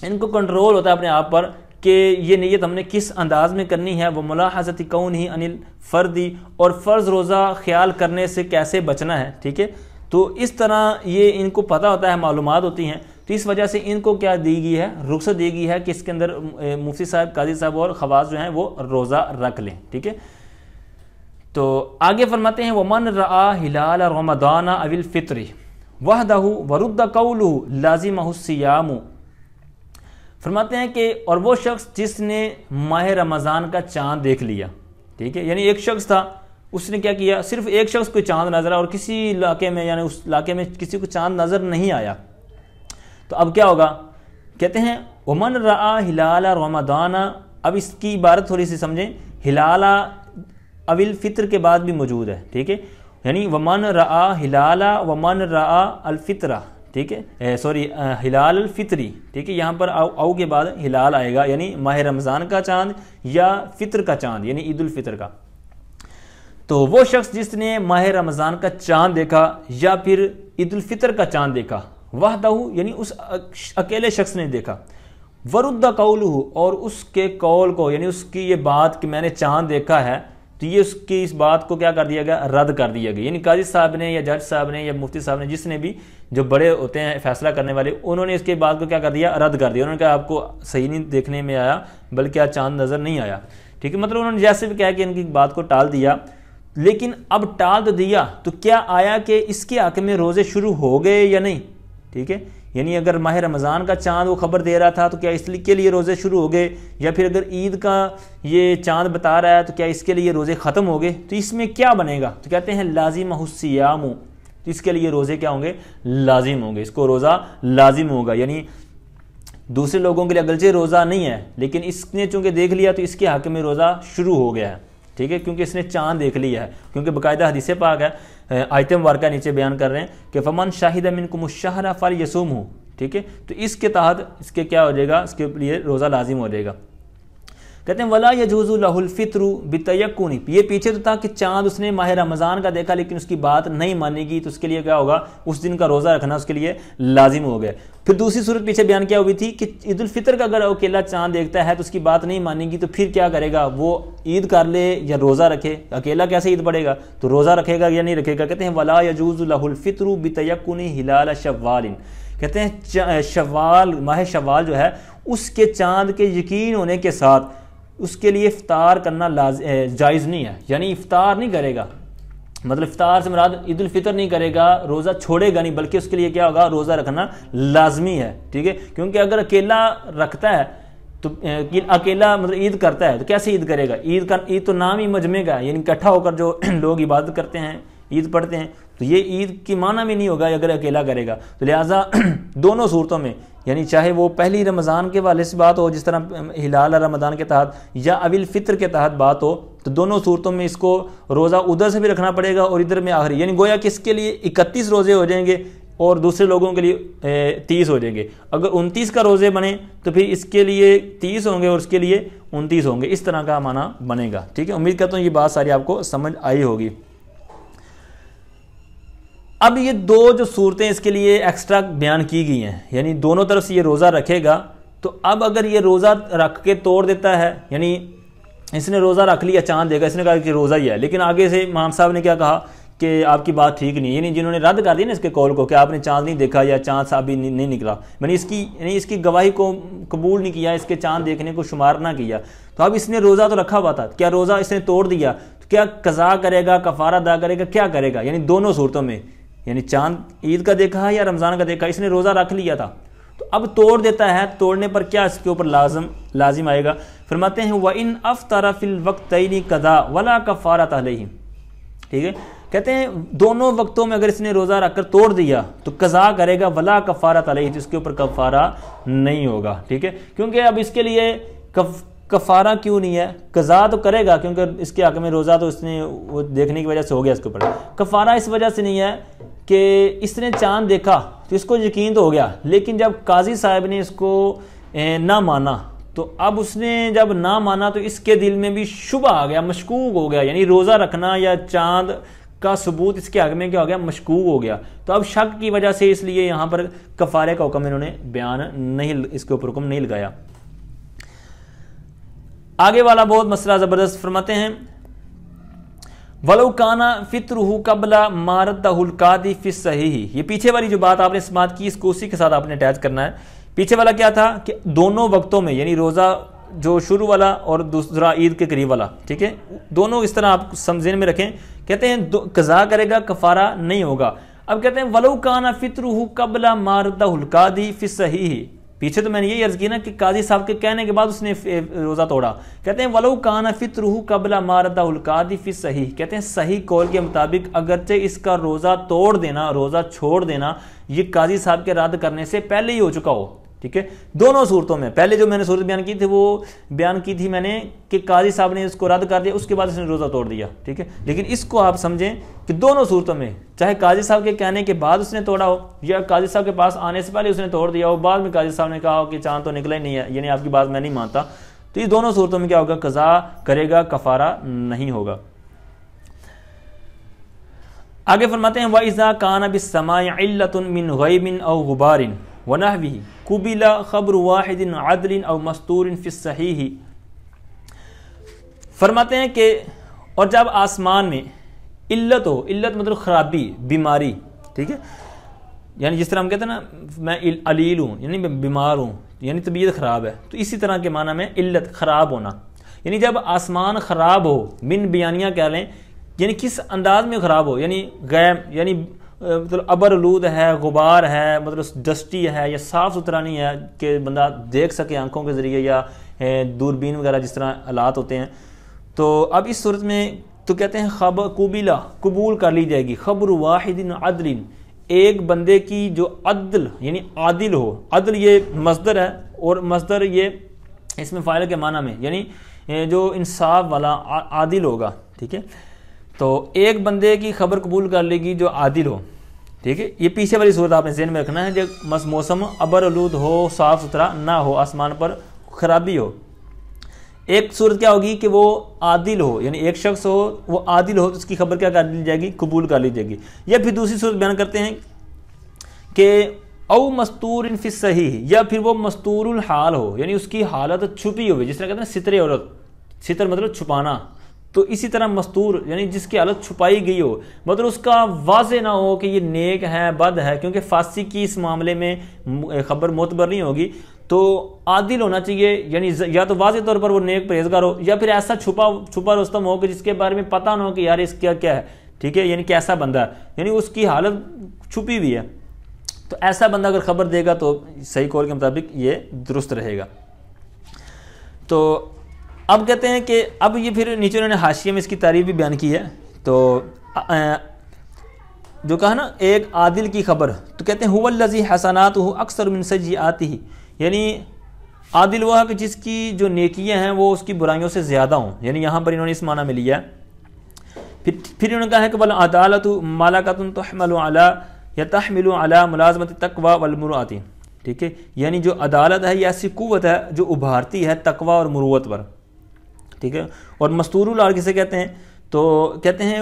B: ان کو کنٹرول ہوتا ہے اپنے آپ پر کہ یہ نیت ہم نے کس انداز میں کرنی ہے، وہ ملاحظت کونہ عن الفرض، اور فرض روزہ خیال کرنے سے کیسے بچنا ہے، ٹھیک ہے، تو اس طرح یہ ان کو پتہ ہوتا ہے، معلومات ہوتی ہیں، تو اس وجہ سے ان کو کیا دی گئی ہے؟ رخصت دی گئی ہے کہ اس کے اندر مفتی صاحب، قاضی صاحب اور خواص جو ہیں وہ روزہ رکھ لیں، ٹھیک ہے۔ تو آگے فرماتے ہیں وَمَنْ رَآ هِلَالَ رَمَضَانَ أَوِ الْفِطْرِ وَحْدَهُ وَرُدَّ قَوْلُهُ لَازِمَهُ الصِّيَامُ، فرماتے ہیں کہ اور وہ شخص جس نے ماہ رمضان کا چاند دیکھ لیا، ٹھیک ہے، یعنی ایک شخص تھا، اس نے کیا کیا، صرف ایک شخص کو چاند نظر آیا اور کسی علاقے میں یعنی اس علاقے میں کسی کو چاند نظر نہیں آیا، تو اب کیا ہوگا؟ کہتے ہیں وَمَنْ رَآ هِلَالَ رَمَضَانَ، اب اس کی عبارت تھوڑی سی سمجھیں، ہلال اوی الفطر کے بعد بھی موجود ہے، ٹھیک ہے، یعنی وَمَنْ رَآ هِلَالَ وَمَنْ رَآ الْفِطْرَ، ٹھیک ہے، سوری ہلال الفطری، ٹھیک ہے، یہاں پر او کے بعد ہلال آئے گا، یعنی ماہ رمضان کا چاند یا فطر کا چاند یعنی عید الفطر کا، تو وہ شخص جس نے ماہ رمضان کا چاند دیکھا یا پھر عید الفطر کا چاند دیکھا، وحدہ یعنی اس اکیلے شخص نے دیکھا، ورد قولہ، اور اس کے قول کو یعنی اس کی یہ بات کہ میں نے چاند دیکھا ہے، تو یہ اس کی اس بات کو کیا کر دیا گیا؟ رد کر دیا گیا، یعنی قاضی صاحب نے یا جج صاحب نے یا مفتی صاحب نے، جس نے بھی جو بڑے ہوتے ہیں فیصلہ کرنے والے، انہوں نے اس کے بات کو کیا کر دیا؟ رد کر دیا، انہوں نے کہا آپ کو صحیح نہیں دیکھنے میں آیا بلکہ آج چاند نظر نہیں آیا، ٹھیک ہے، مطلب انہوں نے جیسے بھی کہا کہ ان کی بات کو ٹال دیا، لیکن اب ٹال تو دیا تو کیا آیا کہ اس کے حق میں روزے شروع ہو گئے یا نہیں، ٹھیک ہے، یعنی اگر ماہ رمضان کا چاند وہ خبر دے رہا تھا تو کیا اس کے لیے روزے شروع ہو گئے، یا پھر اگر عید کا یہ چاند بتا رہا ہے تو کیا اس کے لیے روزے ختم ہو گئے، تو اس میں کیا بنے گا؟ تو کہتے ہیں لازمہ الصیام، تو اس کے لیے روزے کیا ہوں گے؟ لازم ہوں گے، اس کو روزہ لازم ہوگا، یعنی دوسرے لوگوں کے لیے اگرچہ روزہ نہیں ہے لیکن اس نے چونکہ دیکھ لیا تو اس کے حق میں روزہ شروع ہو گیا ہے، ٹھیک ہے، کیونکہ اس نے چاند دیکھ لیا ہے، کیونکہ باقاعدہ حدیث پاک ہے، آیت مبارکہ نیچے بیان کر رہے ہیں کہ فمن شاہد منکم الشہر فلیصومہ، ٹھیک ہے، تو اس کے تحت اس کے کیا ہو جائے گا؟ اس کے لیے روزہ لازم ہو جائے گا۔ کہتے ہیں ولا یجوز لہ الفطر بتیقن، یہ پیچھے تو تھا کہ چاند اس نے ماہ رمضان کا دیکھا لیکن اس کی بات نہیں مانے گی تو اس کے لیے کیا ہوگا؟ اس دن کا روزہ رکھنا اس کے لیے لازم ہو گیا۔ پھر دوسری صورت پیچھے بیان کیا ہوئی تھی کہ عید الفطر کا اگر اکیلا چاند دیکھتا ہے تو اس کی بات نہیں مانے گی تو پھر کیا کرے گا؟ وہ عید کر لے یا روزہ رکھے، اکیلا کیسے عید پڑے گا؟ تو روزہ رکھے گا یا نہیں رکھے گا؟ کہتے ہیں ولا یجوز لہ الفطر بتیقن ہلال شوال، کہتے ہیں شوال، ماہ شوال جو ہے اس کے چاند کے یقین ہونے کے ساتھ اس کے لیے افطار کرنا جائز نہیں ہے، یعنی افطار نہیں کرے گا، مطلب افطار سے مراد عید الفطر نہیں کرے گا، روزہ چھوڑے گا نہیں، بلکہ اس کے لیے کیا ہوگا؟ روزہ رکھنا لازمی ہے، ٹھیک ہے، کیونکہ اگر اکیلا رکھتا ہے تو اکیلا مطلب عید کرتا ہے تو کیسے عید کرے گا؟ عید تو نام ہی مجمع کا ہے، یعنی اکٹھا ہو کر جو لوگ عبادت کرتے ہیں، عید پڑھتے ہیں، تو یہ عید کی معنی میں نہیں ہوگا اگر اکیلا کرے گا، تو لہٰذا دونوں صورتوں میں یعنی چاہے وہ پہلی رمضان کے والے سے بات ہو جس طرح ہلال رمضان کے تحت یا اویل فطر کے تحت بات ہو، تو دونوں صورتوں میں اس کو روزہ ادھر سے بھی رکھنا پڑے گا اور ادھر میں آخری، یعنی گویا کہ اس کے لیے 31 روزے ہو جائیں گے اور دوسرے لوگوں کے لیے 30 ہو جائیں گے، اگر 29 کا روزے بنے تو پھر اس کے لیے 30 ہوں گے اور اس کے لیے 29 ہوں گے، اس طرح کا معنی بنے گا، ٹھیک ہے، امید کرتا ہوں یہ بات ساری آپ کو سمجھ آئی ہوگی۔ اب یہ دو جو صورتیں اس کے لیے ایکسٹرا بیان کی گئی ہیں، یعنی دونوں طرف سے یہ روزہ رکھے گا، تو اب اگر یہ روزہ رکھ کے توڑ دیتا ہے، یعنی اس نے روزہ رکھ لیا چاند دیکھا، اس نے کہا کہ روزہ ہی ہے، لیکن آگے سے امام صاحب نے کیا کہا کہ آپ کی بات ٹھیک نہیں، یعنی جنہوں نے رد کر دی نا اس کے قول کو کہ آپ نے چاند نہیں دیکھا یا چاند صاحب بھی نہیں نکلا، یعنی اس کی گواہی کو قبول نہیں کیا، اس کے چاند دیکھنے کو شمار نہ کیا، تو اب اس نے روزہ تو رکھا ہوا تھا، کیا روزہ اس نے توڑ دیا تو کیا قضا کرے گا، کفارہ ادا کرے گا، کیا کرے گا؟ یعنی دونوں صورتوں میں، یعنی چاند عید کا دیکھا ہے یا رمضان کا دیکھا، اس نے روزہ رکھ لیا تھا تو اب توڑ دیتا ہے، توڑنے پر کیا اس کے اوپر لازم آئے گا؟ فرماتے ہیں وَإِنْ أَفْطَرَ فِي الْوَقْتَيْنِ قَضَا وَلَا كَفَّارَةَ عَلَيْهِ، ٹھیک ہے، کہتے ہیں دونوں وقتوں میں اگر اس نے روزہ رکھ کر توڑ دیا تو قضا کرے گا، ولا کفارۃ علیہ، جس کے اوپر کفارہ نہیں ہوگا، ٹھیک ہے، کیونکہ اب اس کے لیے کفارہ کیوں نہیں ہے؟ قضا تو کرے گا کیونکہ اس کے حق میں روزہ تو اس نے وہ دیکھنے کی وجہ سے ہو گیا، اس کے اوپر کفارہ اس وجہ سے نہیں ہے کہ اس نے چاند دیکھا تو اس کو یقین تو ہو گیا، لیکن جب قاضی صاحب نے اس کو نہ مانا تو اب اس نے جب نہ مانا تو اس کے دل میں بھی شبہ آ گیا، مشکوک ہو گیا، یعنی روزہ رکھنا یا چاند کا ثبوت اس کے حق میں کیا ہو گیا؟ مشکوک ہو گیا، تو اب شک کی وجہ سے اس لیے یہاں پر کفارے کا حکم انہوں نے بیان نہیں، اس کے اوپر حکم نہیں لگایا۔ آگے والا بہت مسئلہ زبردست، فرماتے ہیں وَلَوْ كَانَ فِطْرُهُ قَبْلَ مَا رَدَّهُ الْقَاضِي فِي الصَّحِيحِ، یہ پیچھے والی جو بات آپ نے سماعت کی اس کو اسی کے ساتھ آپ نے اٹیچ کرنا ہے۔ پیچھے والا کیا تھا کہ دونوں وقتوں میں، یعنی روزہ جو شروع والا اور دوسرا عید کے قریب والا، ٹھیک ہے، دونوں اس طرح آپ ذہن میں رکھیں، کہتے ہیں قضا کرے گا، کفارہ نہیں ہوگا۔ اب کہتے ہیں وَلَوْ كَانَ فِطْرُهُ قَبْلَ مَا رَدَّهُ الْقَاضِي فِي الصَّحِيحِ، پیچھے تو میں نے یہی عرض کی نا کہ قاضی صاحب کے کہنے کے بعد اس نے روزہ توڑا، کہتے ہیں وَلَوْ كَانَ فِطْرُهُ قَبْلَ مَا رَدَّهُ الْقَاضِي فِي الصَّحِيحِ، کہتے ہیں صحیح قول کے مطابق اگرچہ اس کا روزہ توڑ دینا، روزہ چھوڑ دینا یہ قاضی صاحب کے رد کرنے سے پہلے ہی ہو چکا ہو، ٹھیک ہے، دونوں صورتوں میں، پہلے جو میں نے صورت بیان کی تھی وہ بیان کی تھی میں نے کہ قاضی صاحب نے اس کو رد کر دیا، اس کے بعد اس نے روزہ توڑ دیا، ٹھیک ہے، لیکن اس کو آپ سمجھیں کہ دونوں صورتوں میں، چاہے قاضی صاحب کے کہنے کے بعد اس نے توڑا ہو یا قاضی صاحب کے پاس آنے سے پہلے اس نے توڑ دیا ہو، بعد میں قاضی صاحب نے کہا ہو کہ چاند تو نکلا ہی نہیں ہے، یعنی آپ کی بات میں نہیں مانتا، تو یہ دونوں صورتوں میں کیا ہوگا؟ قضا کرے گا، کفارہ نہیں ہوگا۔ آگے فرماتے ہیں وَإِذَا كَانَ بِالسَّمَاءِ عِلَّةٌ مِّنْ غَيْبٍ أَوْ غُبَارٍ وَنَحْوِهِ قُبِلَ خَبْرُ وَاحِدٍ عَدْلٍ أَوْ مَسْطُورٍ فِي الصَّحِيحِ، فرماتے ہیں کہ اور جب آسمان میں علت ہو، علت مطلب خرابی، بیماری، ٹھیک ہے، یعنی جس طرح ہم کہتے ہیں نا میں علیل ہوں، یعنی میں بیمار ہوں، یعنی طبیعت خراب ہے، تو اسی طرح کے معنی میں علت، خراب ہونا، یعنی جب آسمان خراب ہو، من بیانیہ کہہ لیں، یعنی کس انداز میں خراب ہو، یعنی غیب، یعنی مطلب ابرالود ہے، غبار ہے، مطلب ڈسٹی ہے، یا صاف ستھرا نہیں ہے کہ بندہ دیکھ سکے آنکھوں کے ذریعے یا دوربین وغیرہ جس طرح آلات ہوتے ہیں، تو اب اس صورت میں تو کہتے ہیں قبیلہ قبول کر لی جائے گی، خبر واحد عدل، ایک بندے کی جو عدل یعنی عادل ہو، عدل یہ مصدر ہے اور مصدر یہ اس میں فاعل کے معنی میں، یعنی جو انصاف والا عادل ہوگا، ٹھیک ہے، تو ایک بندے کی خبر قبول کر لے گی جو عادل ہو، ٹھیک ہے، یہ پیچھے والی صورت آپ نے ذہن میں رکھنا ہے، جب موسم ابرالود ہو، صاف ستھرا نہ ہو، آسمان پر خرابی ہو، ایک صورت کیا ہوگی کہ وہ عادل ہو، یعنی ایک شخص ہو وہ عادل ہو تو اس کی خبر کیا کر لی جائے گی؟ قبول کر لی جائے گی، یا پھر دوسری صورت بیان کرتے ہیں کہ او مستور فی الصحیح، یا پھر وہ مستور الحال ہو، یعنی اس کی حالت چھپی ہوئی، جس طرح کہتے ہیں ستر عورت، ستر مطلب چھپانا، تو اسی طرح مستور یعنی جس کی حالت چھپائی گئی ہو، مطلب اس کا واضح نہ ہو کہ یہ نیک ہے بد ہے، کیونکہ فاسق کی اس معاملے میں خبر معتبر نہیں ہوگی، تو عادل ہونا چاہیے، یعنی یا تو واضح طور پر وہ نیک پرہیزگار ہو، یا پھر ایسا چھپا رستم ہو کہ جس کے بارے میں پتہ نہ ہو کہ یار اس کیا ہے، ٹھیک ہے، یعنی کیسا بندہ ہے، یعنی اس کی حالت چھپی ہوئی ہے، تو ایسا بندہ اگر خبر دے گا تو صحیح قول کے مطابق یہ درست رہے گا۔ تو اب کہتے ہیں کہ اب یہ پھر نیچے انہوں نے حاشیے میں اس کی تعریف بھی بیان کی ہے، تو جو کہا نا ایک عادل کی خبر، تو کہتے ہیں هو الذی حسناتہ اکثر من سیئاتہ، یعنی عادل وہ ہے کہ جس کی جو نیکیاں ہیں وہ اس کی برائیوں سے زیادہ ہوں، یعنی یہاں پر انہوں نے اس معنی میں لیا ہے۔ پھر انہوں نے کہا ہے کہ والعدالۃ ملکۃ تحمل علی یا تحمل علی ملازمۃ التقوی والمروءۃ، ٹھیک ہے، یعنی جو عدالت ہے یہ ایسی قوت ہے جو ابھارتی ہے تقوی اور مروت پر، ٹھیک ہے، اور مستور الحال کسے کہتے ہیں؟ تو کہتے ہیں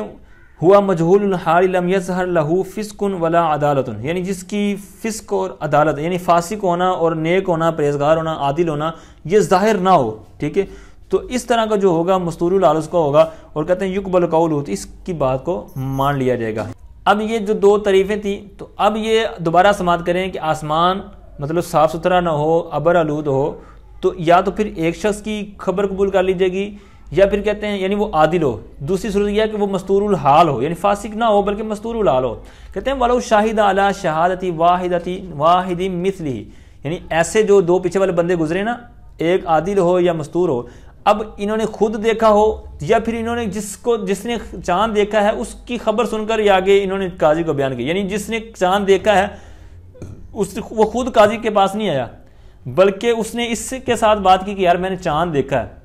B: ہوا مجہول الحال لم یظہر لہ فسق ولا عدالت، یعنی جس کی فسق اور عدالت یعنی فاسق ہونا اور نیک ہونا، پرہیزگار ہونا، عادل ہونا یہ ظاہر نہ ہو، ٹھیک ہے، تو اس طرح کا جو ہوگا مستور الحال اس کا ہوگا، اور کہتے ہیں یقبل قولہ، اس کی بات کو مان لیا جائے گا۔ اب یہ جو دو تعریفیں تھیں، تو اب یہ دوبارہ سماعت کریں کہ آسمان مطلب صاف ستھرا نہ ہو، ابر آلود ہو، تو یا تو پھر ایک شخص کی خبر قبول کر لی جائے گی، یا پھر کہتے ہیں یعنی وہ عادل ہو۔ دوسری صورت یہ ہے کہ وہ مستور الحال ہو، یعنی فاسق نہ ہو بلکہ مستور الحال ہو۔ کہتے ہیں وَلَوْ شَاهِدَ عَلَى شَهَادَةِ وَاحِدٍ مِثْلِهِ، یعنی ایسے جو دو پیچھے والے بندے گزرے نا، ایک عادل ہو یا مستور ہو، اب انہوں نے خود دیکھا ہو یا پھر انہوں نے جس نے چاند دیکھا ہے اس کی خبر سن کر یا آگے انہوں نے قاضی کو بیان کی، یعنی جس نے چاند دیکھا ہے وہ خود قاضی کے پاس نہیں آیا بلکہ اس نے اس کے ساتھ بات کی کہ یار میں نے چاند دیکھا ہے۔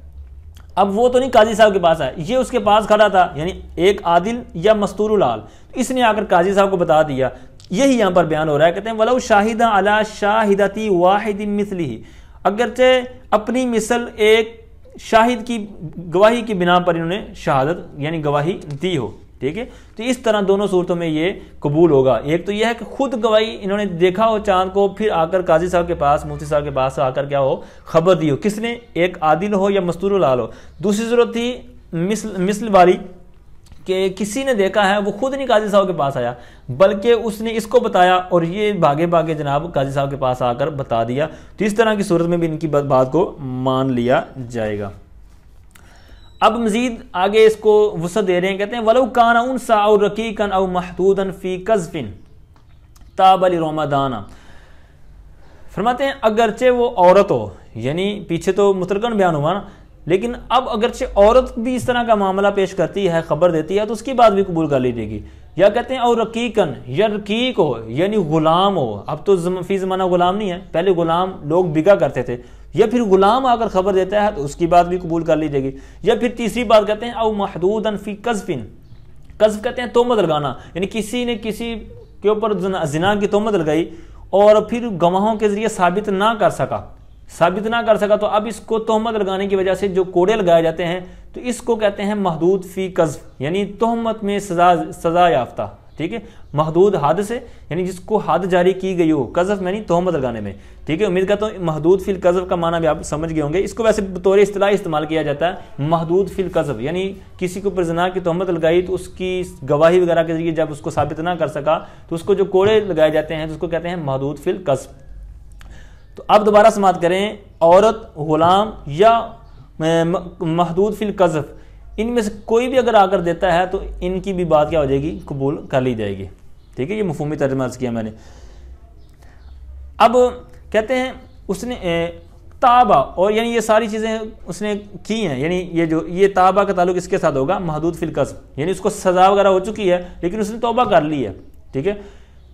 B: اب وہ تو نہیں قاضی صاحب کے پاس آیا، یہ اس کے پاس کھڑا تھا، یعنی ایک عادل یا مستور الحال، اس نے آ کر قاضی صاحب کو بتا دیا۔ یہی یہاں پر بیان ہو رہا ہے، کہتے ہیں وَلَوْ شَاهِدَ عَلَى شَاهِدَةِ وَاحِدٍ مِثْلِهِ، اگرچہ اپنی مثل ایک شاہد کی گواہی کی بنا پر انہوں نے شہادت یعنی گواہی دی ہو، ٹھیک ہے، تو اس طرح دونوں صورتوں میں یہ قبول ہوگا۔ ایک تو یہ ہے کہ خود گواہی انہوں نے دیکھا ہو چاند کو، پھر آ کر قاضی صاحب کے پاس، مفتی صاحب کے پاس آ کر کیا ہو، خبر دی ہو، کس نے، ایک عادل ہو یا مستور الحال ہو۔ دوسری صورت تھی مثل والی کہ کسی نے دیکھا ہے، وہ خود نہیں قاضی صاحب کے پاس آیا بلکہ اس نے اس کو بتایا اور یہ بھاگے بھاگے جناب قاضی صاحب کے پاس آ کر بتا دیا، تو اس طرح کی صورت میں بھی ان کی بات کو مان لیا جائے گا۔ اب مزید آگے اس کو وسعت دے رہے ہیں، کہتے ہیں وَلَوْ كَانَ أُنْثَىٰ أَوْ رَقِيقًا أَوْ مَحْدُودًا فِي قَذْفٍ تَابَ لِرَمَضَانَ، فرماتے ہیں اگرچہ وہ عورت ہو، یعنی پیچھے تو مطلقاً بیان ہوا نا، لیکن اب اگرچہ عورت بھی اس طرح کا معاملہ پیش کرتی ہے، خبر دیتی ہے، تو اس کی بات بھی قبول کر لی جائے گی۔ یا کہتے ہیں اور رقیقن، یا رقیق ہو یعنی غلام ہو، اب تو فی زمانہ غلام نہیں ہے، پہلے غلام لوگ بگا کرتے تھے، یا پھر غلام آ کر خبر دیتا ہے تو اس کی بات بھی قبول کر لی جائے گی۔ یا پھر تیسری بات کہتے ہیں او محدودا فی قذف، قذف کہتے ہیں تہمت لگانا، یعنی کسی نے کسی کے اوپر زنا کی تہمت لگائی اور پھر گواہوں کے ذریعے ثابت نہ کر سکا تو اب اس کو تہمت لگانے کی وجہ سے جو کوڑے لگائے جاتے ہیں تو اس کو کہتے ہیں محدود فی قذف، یعنی تہمت میں سزا یافتہ، ٹھیک ہے، محدود حد سے، یعنی جس کو حد جاری کی گئی ہو، قذف میں نہیں تہمت لگانے میں، ٹھیک ہے۔ امید کرتا ہوں محدود فی القذف کا معنی بھی آپ سمجھ گئے ہوں گے۔ اس کو ویسے بطور اصطلاح استعمال کیا جاتا ہے محدود فی القذف، یعنی کسی کے اوپر زنا کی تہمت لگائی تو اس کی گواہی وغیرہ کے ذریعے جب اس کو ثابت نہ کر سکا تو اس کو جو کوڑے لگائے جاتے ہیں تو اس کو کہتے ہیں محدود فی القذف۔ تو اب دوبارہ سماعت کریں، عورت، غلام یا محدود فی القذف، ان میں سے کوئی بھی اگر آ کر دیتا ہے تو ان کی بھی بات کیا ہو جائے گی، قبول کر لی جائے گی، ٹھیک ہے۔ یہ مفہومی ترجمہ کیا میں نے۔ اب کہتے ہیں اس نے تابہ، اور یعنی یہ ساری چیزیں اس نے کی ہیں، یعنی یہ تابہ کا تعلق اس کے ساتھ ہوگا محدود فی القذف، یعنی اس کو سزا وغیرہ ہو چکی ہے لیکن اس نے توبہ کر لی ہے، ٹھیک ہے۔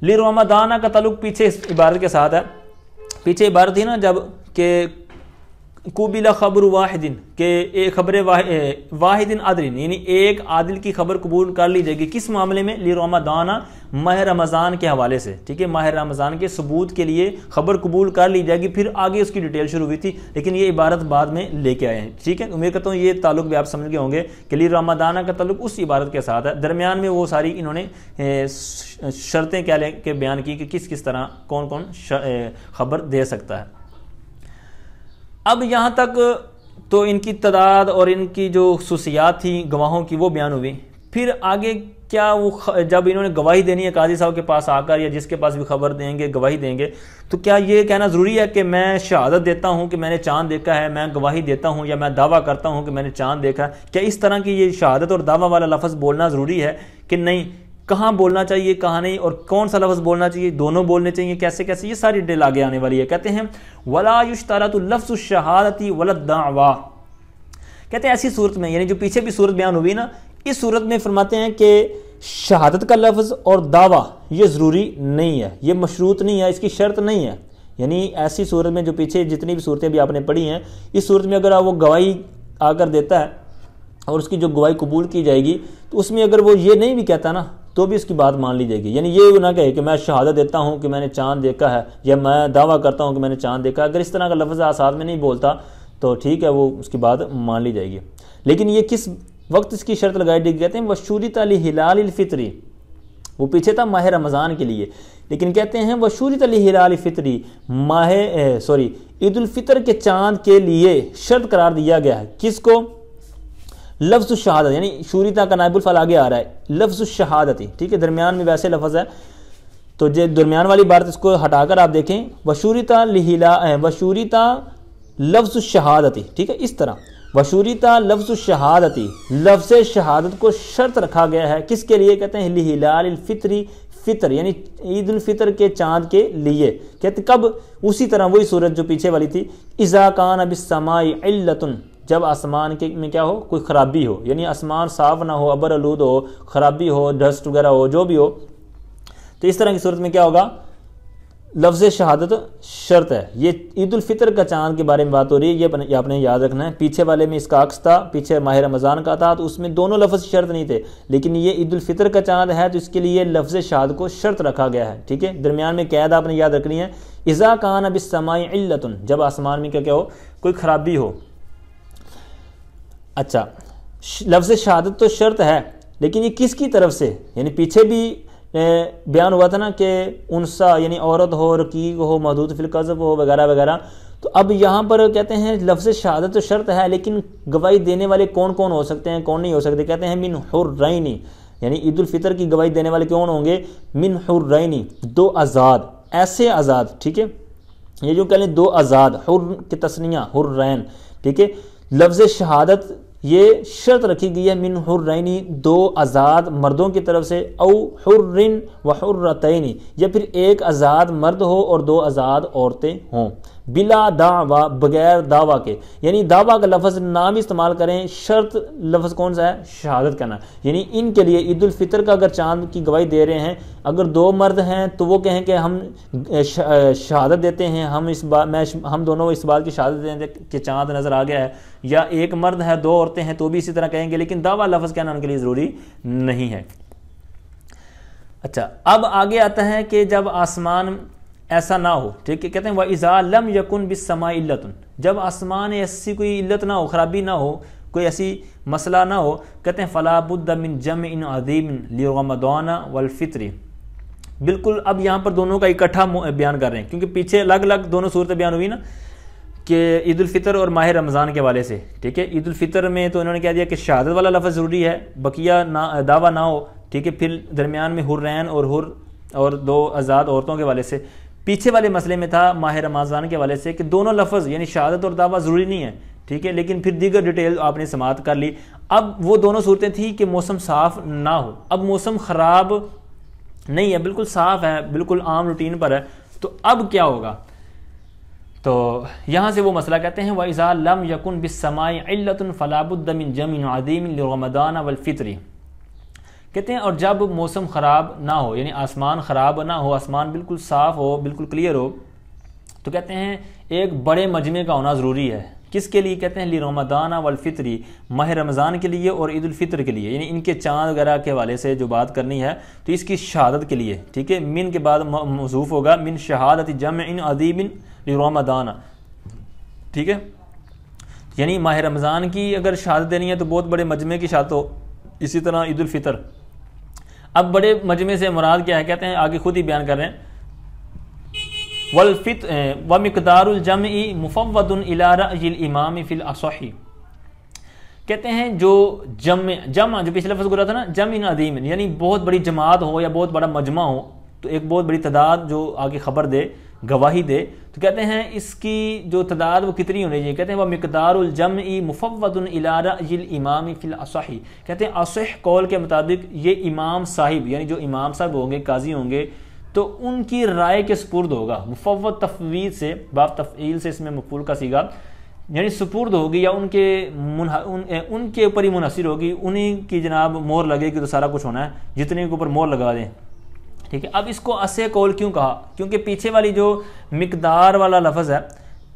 B: لرمضان کا تعلق پیچھے اس عبارت کے ساتھ ہے، پیچھے عبارت تھی نا جب کہ قبل خبر واحد، کہ ایک خبر واحد عادل، یعنی ایک عادل کی خبر قبول کر لی جائے گی، کس معاملے میں، لرمضان، ماہ رمضان کے حوالے سے، ٹھیک ہے، ماہ رمضان کے ثبوت کے لیے خبر قبول کر لی جائے گی۔ پھر آگے اس کی ڈیٹیل شروع ہوئی تھی لیکن یہ عبارت بعد میں لے کے آئے ہیں، ٹھیک ہے۔ امید کرتا ہوں یہ تعلق بھی آپ سمجھ گئے ہوں گے کہ لرمضان کا تعلق اس عبارت کے ساتھ ہے، درمیان میں وہ ساری انہوں نے شرطیں کیا لے کے بیان کی کہ کس طرح کون خبر دے سکتا ہے۔ اب یہاں تک تو ان کی تعداد اور ان کی جو خصوصیات تھیں گواہوں کی وہ بیان ہوئی۔ پھر آگے کیا وہ جب انہوں نے گواہی دینی ہے قاضی صاحب کے پاس آ کر یا جس کے پاس بھی خبر دیں گے، گواہی دیں گے، تو کیا یہ کہنا ضروری ہے کہ میں شہادت دیتا ہوں کہ میں نے چاند دیکھا ہے، میں گواہی دیتا ہوں یا میں دعویٰ کرتا ہوں کہ میں نے چاند دیکھا ہے؟ کیا اس طرح کی یہ شہادت اور دعویٰ والا لفظ بولنا ضروری ہے کہ نہیں؟ کہاں بولنا چاہیے، کہاں نہیں، اور کون سا لفظ بولنا چاہیے، دونوں بولنے چاہیے، کیسے یہ ساری ڈیٹیل آگے آنے والی ہے۔ کہتے ہیں ولا یشترط لفظ الشہادۃ ولا الدعویٰ، کہتے ہیں ایسی صورت میں، یعنی جو پیچھے بھی صورت بیان ہوئی نا، اس صورت میں فرماتے ہیں کہ شہادت کا لفظ اور دعویٰ یہ ضروری نہیں ہے، یہ مشروط نہیں ہے، اس کی شرط نہیں ہے۔ یعنی ایسی صورت میں جو پیچھے جتنی بھی صورتیں بھی آپ نے پڑھی ہیں، اس صورت میں اگر وہ گواہی آ کر دیتا ہے اور اس کی جو گواہی قبول کی جائے گی تو اس میں اگر وہ یہ نہیں بھی کہتا نا تو بھی اس کی بات مان لی جائے گی۔ یعنی یہ نہ کہے کہ میں شہادت دیتا ہوں کہ میں نے چاند دیکھا ہے یا میں دعویٰ کرتا ہوں کہ میں نے چاند دیکھا ہے، اگر اس طرح کا لفظ ساتھ میں نہیں بولتا تو ٹھیک ہے، وہ اس کی بات مان لی جائے گی۔ لیکن یہ کس وقت اس کی شرط لگائی گئی؟ کہتے ہیں وشورت لہلال الفطری، وہ پیچھے تھا ماہ رمضان کے لیے، لیکن کہتے ہیں وشورت لہلال الفطری، عید الفطر کے چاند کے لیے شرط قرار دیا گیا ہے. کس کو؟ لفظ الشہادت، یعنی شوریتا کا نائب الفعل آگے آ رہا ہے، لفظ الشہادتی. ٹھیک ہے، درمیان میں ویسے لفظ ہے تو جو درمیان والی بات اس کو ہٹا کر آپ دیکھیں، وشوریتا لفظ الشہادتی. ٹھیک ہے، اس طرح وشوریتا لفظ الشہادتی، لفظ شہادت کو شرط رکھا گیا ہے. کس کے لیے؟ کہتے ہیں لہلال الفطری، فطر یعنی عید الفطر کے چاند کے لیے. کہتے کب؟ اسی طرح وہی صورت جو پیچھے والی تھی، اذا کان بالسماء علت، جب آسمان کے میں کیا ہو؟ کوئی خرابی ہو، یعنی آسمان صاف نہ ہو، ابر آلود ہو، خرابی ہو، ڈسٹ وغیرہ ہو، جو بھی ہو. تو اس طرح کی صورت میں کیا ہوگا؟ لفظ شہادت شرط ہے. یہ عید الفطر کا چاند کے بارے میں بات ہو رہی ہے، یہ آپ نے یاد رکھنا ہے. پیچھے والے میں اس کا عکس تھا، پیچھے ماہ رمضان کا تھا، تو اس میں دونوں لفظ شرط نہیں تھے، لیکن یہ عید الفطر کا چاند ہے تو اس کے لیے لفظ شہادت کو شرط رکھا گیا ہے. ٹھیک ہے، درمیان میں قید آپ نے یاد رکھنی ہے، اذا کان بالسماء علت، جب آسمان میں کیا ہو؟ کوئی خرابی ہو. اچھا، لفظ شہادت تو شرط ہے، لیکن یہ کس کی طرف سے؟ یعنی پیچھے بھی بیان ہوا تھا نا کہ انسا یعنی عورت ہو، رقیق ہو، محدود فی القذف ہو، وغیرہ وغیرہ. تو اب یہاں پر کہتے ہیں لفظ شہادت تو شرط ہے، لیکن گواہی دینے والے کون کون ہو سکتے ہیں، کون نہیں ہو سکتے؟ کہتے ہیں من حرین، یعنی عید الفطر کی گواہی دینے والے کون ہوں گے؟ من حرین، دو آزاد، ایسے آزاد. ٹھیک ہے، یہ جو کہہ لیں دو آزاد، حر کی تسنیہ حرین. ٹھیک ہے، لفظ شہادت یہ شرط رکھی گئی ہے من حرینی، دو آزاد مردوں کی طرف سے، او حرن و حرتین، یا پھر ایک آزاد مرد ہو اور دو آزاد عورتیں ہوں، بلا دعویٰ، بغیر دعویٰ کے. یعنی دعویٰ کا لفظ نہ بھی استعمال کریں، شرط لفظ کون سا ہے؟ شہادت کرنا. یعنی ان کے لیے عید الفطر کا اگر چاند کی گواہی دے رہے ہیں، اگر دو مرد ہیں تو وہ کہیں کہ ہم شہادت دیتے ہیں، ہم دونوں اس بات کی شہادت دیں کہ چاند نظر آ گیا ہے، یا ایک مرد ہے دو عورتیں ہیں تو بھی اسی طرح کہیں گے، لیکن دعویٰ لفظ کہنا ان کے لیے ضروری نہیں ہے. اچھا، اب آگے آتا ہے کہ جب آسمان ایسا نہ ہو. ٹھیک ہے، کہتے ہیں وَإِذَا لَمْ يَكُنْ بِالسَّمَاءِ عِلَّةٌ، جب آسمان ایسی کوئی علت نہ ہو، خرابی نہ ہو، کوئی ایسی مسئلہ نہ ہو، کہتے ہیں فَلَا بُدَّ مِنْ جَمْعٍ عَظِيمٍ لِرَمَضَانَ وَالْفِطْرِ. بالکل اب یہاں پر دونوں کا اکٹھا بیان کر رہے ہیں، کیونکہ پیچھے الگ الگ دونوں صورتیں بیان ہوئی نا کہ عید الفطر اور ماہ رمضان کے حوالے سے. ٹھیک ہے، عید الفطر میں تو انہوں نے کہہ دیا کہ شہادت والا لفظ ضروری ہے، بقیہ دعویٰ نہ ہو. ٹھیک ہے، پھر درمیان میں حرین اور دو آزاد عورتوں کے حوالے سے. پیچھے والے مسئلے میں تھا ماہ رمضان کے حوالے سے کہ دونوں لفظ یعنی شہادت اور دعویٰ ضروری نہیں ہے. ٹھیک ہے، لیکن پھر دیگر ڈیٹیل آپ نے سماعت کر لی. اب وہ دونوں صورتیں تھیں کہ موسم صاف نہ ہو، اب موسم خراب نہیں ہے، بالکل صاف ہے، بالکل عام روٹین پر ہے. تو اب کیا ہوگا؟ تو یہاں سے وہ مسئلہ کہتے ہیں وَإِذَا لَمْ يَكُنْ بِالسَّمَاءِ عِلَّةٌ فَلَا بُدَّ مِنْ جَمْعٍ عَظِيمٍ لِرَمَضَانَ وَالْفِطْرِ. کہتے ہیں اور جب موسم خراب نہ ہو، یعنی آسمان خراب نہ ہو، آسمان بالکل صاف ہو، بالکل کلیئر ہو، تو کہتے ہیں ایک بڑے مجمع کا ہونا ضروری ہے. کس کے لیے؟ کہتے ہیں لِرَمَضَانَ وَالْفِطْرِ، ماہ رمضان کے لیے اور عید الفطر کے لیے، یعنی ان کے چاند وغیرہ کے حوالے سے جو بات کرنی ہے تو اس کی شہادت کے لیے. ٹھیک ہے، من کے بعد موصوف ہوگا من شہادت جمع عظیم لرمضان. ٹھیک ہے، یعنی ماہ رمضان کی اگر شہادت دینی ہے تو بہت بڑے مجمع کی شہادت ہو. اسی طرح عید الفطر. اب بڑے مجمع سے مراد کیا ہے؟ کہتے ہیں آگے خود ہی بیان کر رہے ہیں وَمِقْدَارُ الْجَمْعِ مُفَوَّضٌ إِلَىٰ رَأْيِ الْإِمَامِ فِي الْأَصَحِّ. کہتے ہیں جو جمع جو پچھلے لفظ گزرا تھا نا، جمع عظیم، یعنی بہت بڑی جماعت ہو یا بہت بڑا مجمع ہو، تو ایک بہت بڑی تعداد جو آگے خبر دے، گواہی دے، تو کہتے ہیں اس کی جو تعداد وہ کتنی ہونی چاہیے؟ کہتے ہیں وَمِقْدَارُ الْجَمْعِ مُفَوَّضٌ إِلَىٰ رَأْيِ الْإِمَامِ فِي الْأَصَحِّ. کہتے ہیں اصح قول کے مطابق یہ امام صاحب یعنی جو امام صاحب ہوں گے، قاضی ہوں گے، تو ان کی رائے کے سپرد ہوگا. مفوض تفویض سے، باب تفعیل سے اس میں مفعول کا صیغہ، یعنی سپرد ہوگی یا ان کے اوپر ہی منحصر ہوگی، انہی کی جناب مہر لگے گی تو سارا کچھ ہونا ہے، جتنے کے اوپر مہر لگا دیں. ٹھیک ہے، اب اس کو اصح قول کیوں کہا؟ کیونکہ پیچھے والی جو مقدار والا لفظ ہے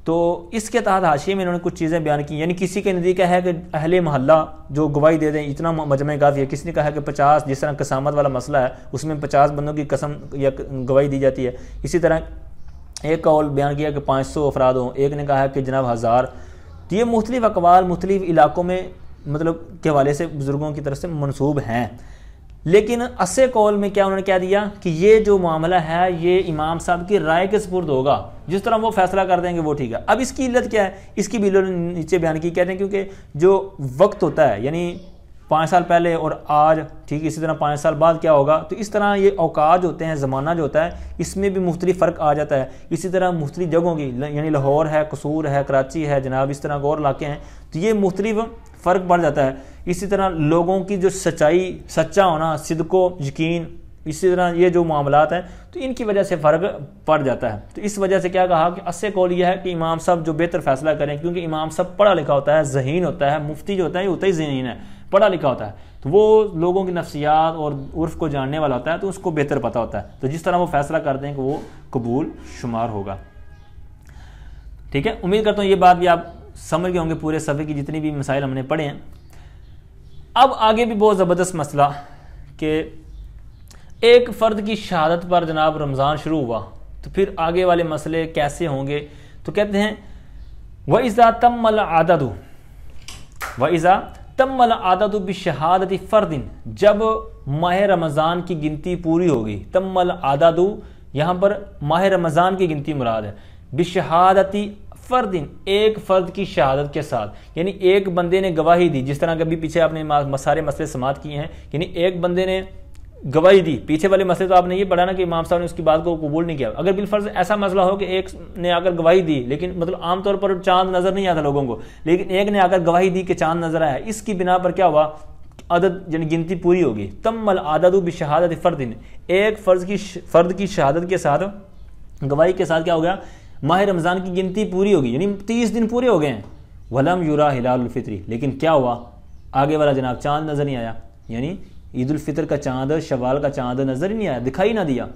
B: تو اس کے تحت حاشیے میں انہوں نے کچھ چیزیں بیان کی. یعنی کسی کے نزدیک ہے کہ اہل محلہ جو گواہی دے دیں اتنا مجمع کافی ہے. کسی نے کہا کہ 50، جس طرح قسامت والا مسئلہ ہے اس میں 50 بندوں کی قسم یا گواہی دی جاتی ہے. اسی طرح ایک قول بیان کیا کہ 500 افراد ہوں، ایک نے کہا کہ جناب 1000. تو یہ مختلف اقوال مختلف علاقوں میں مطلب کے حوالے سے بزرگوں کی طرف سے منسوب ہیں. لیکن اسے قول میں کیا انہوں نے کیا دیا کہ یہ جو معاملہ ہے یہ امام صاحب کی رائے کے سپرد ہوگا، جس طرح وہ فیصلہ کر دیں گے وہ ٹھیک ہے۔ اب اس کی علت کیا ہے، اس کی بھی علت نیچے بیان کی، کہتے ہیں کیونکہ جو وقت ہوتا ہے یعنی 5 سال پہلے اور آج، ٹھیک اسی طرح 5 سال بعد کیا ہوگا، تو اس طرح یہ اوقات ہوتے ہیں، زمانہ جو ہوتا ہے اس میں بھی مختلف فرق آ جاتا ہے۔ اسی طرح مختلف جگہوں کی، یعنی لاہور ہے، قصور ہے، کراچی ہے جناب، اس طرح اور علاقے ہیں، تو یہ مختلف فرق پڑ جاتا ہے۔ اسی طرح لوگوں کی جو سچائی، سچا ہونا، صدق و یقین، اسی طرح یہ جو معاملات ہیں تو ان کی وجہ سے فرق پڑ جاتا ہے۔ تو اس وجہ سے کیا کہا کہ اسے قول یہ ہے کہ امام صاحب جو بہتر فیصلہ کریں، کیونکہ امام صاحب پڑھا لکھا ہوتا ہے، ذہین ہوتا ہے، مفتی جو ہوتا ہے یہ ہوتا ہی ذہین ہے، پڑھا لکھا ہوتا ہے، تو وہ لوگوں کی نفسیات اور عرف کو جاننے والا ہوتا ہے، تو اس کو بہتر پتہ ہوتا ہے، تو جس طرح وہ فیصلہ کرتے ہیں کہ وہ قبول شمار ہوگا۔ ٹھیک ہے، امید کرتا ہوں یہ بات بھی آپ سمجھ گئے ہوں گے، پورے صفحے کی جتنی بھی مسائل ہم نے پڑھے ہیں۔ اب آگے بھی بہت زبردست مسئلہ کہ ایک فرد کی شہادت پر جناب رمضان شروع ہوا، تو پھر آگے والے مسئلے کیسے ہوں گے، تو کہتے ہیں وَإِذَا تَمَّ الْعَدَدُ وَإِذَا تَمَّ الْعَدَدُ بِشَهَادَةِ فَرْدٍ، جب ماہ رمضان کی گنتی پوری ہوگی، تم العدد یہاں پر ماہ رمضان کی گنتی مراد ہے، بشہادتی فردن، ایک فرد کی شہادت کے ساتھ، یعنی ایک بندے نے گواہی دی، جس طرح کبھی پیچھے آپ نے سارے مسئلے سماعت کیے ہیں، یعنی ایک بندے نے گواہی دی، پیچھے والے مسئلے تو آپ نے یہ پڑھا نا کہ امام صاحب نے اس کی بات کو قبول نہیں کیا۔ اگر بالفرض ایسا مسئلہ ہو کہ ایک نے آ کر گواہی دی، لیکن مطلب عام طور پر چاند نظر نہیں آتا لوگوں کو، لیکن ایک نے آ کر گواہی دی کہ چاند نظر آیا، اس کی بنا پر کیا ہوا، عدد یعنی گنتی پوری ہوگی، تم العدد بشہادت فردن، ایک فرد کی شہادت کے ساتھ، گواہی کے ساتھ کیا ہو گیا، ماہ رمضان کی گنتی پوری ہوگی، یعنی 30 دن پورے ہو گئے ہیں، ولم یرا ہلال الفطری، لیکن کیا ہوا، آگے والا جناب چاند نظر نہیں آیا، یعنی عید الفطر کا چاند، شوال کا چاند نظر ہی نہیں آیا، دکھائی نہ دیا،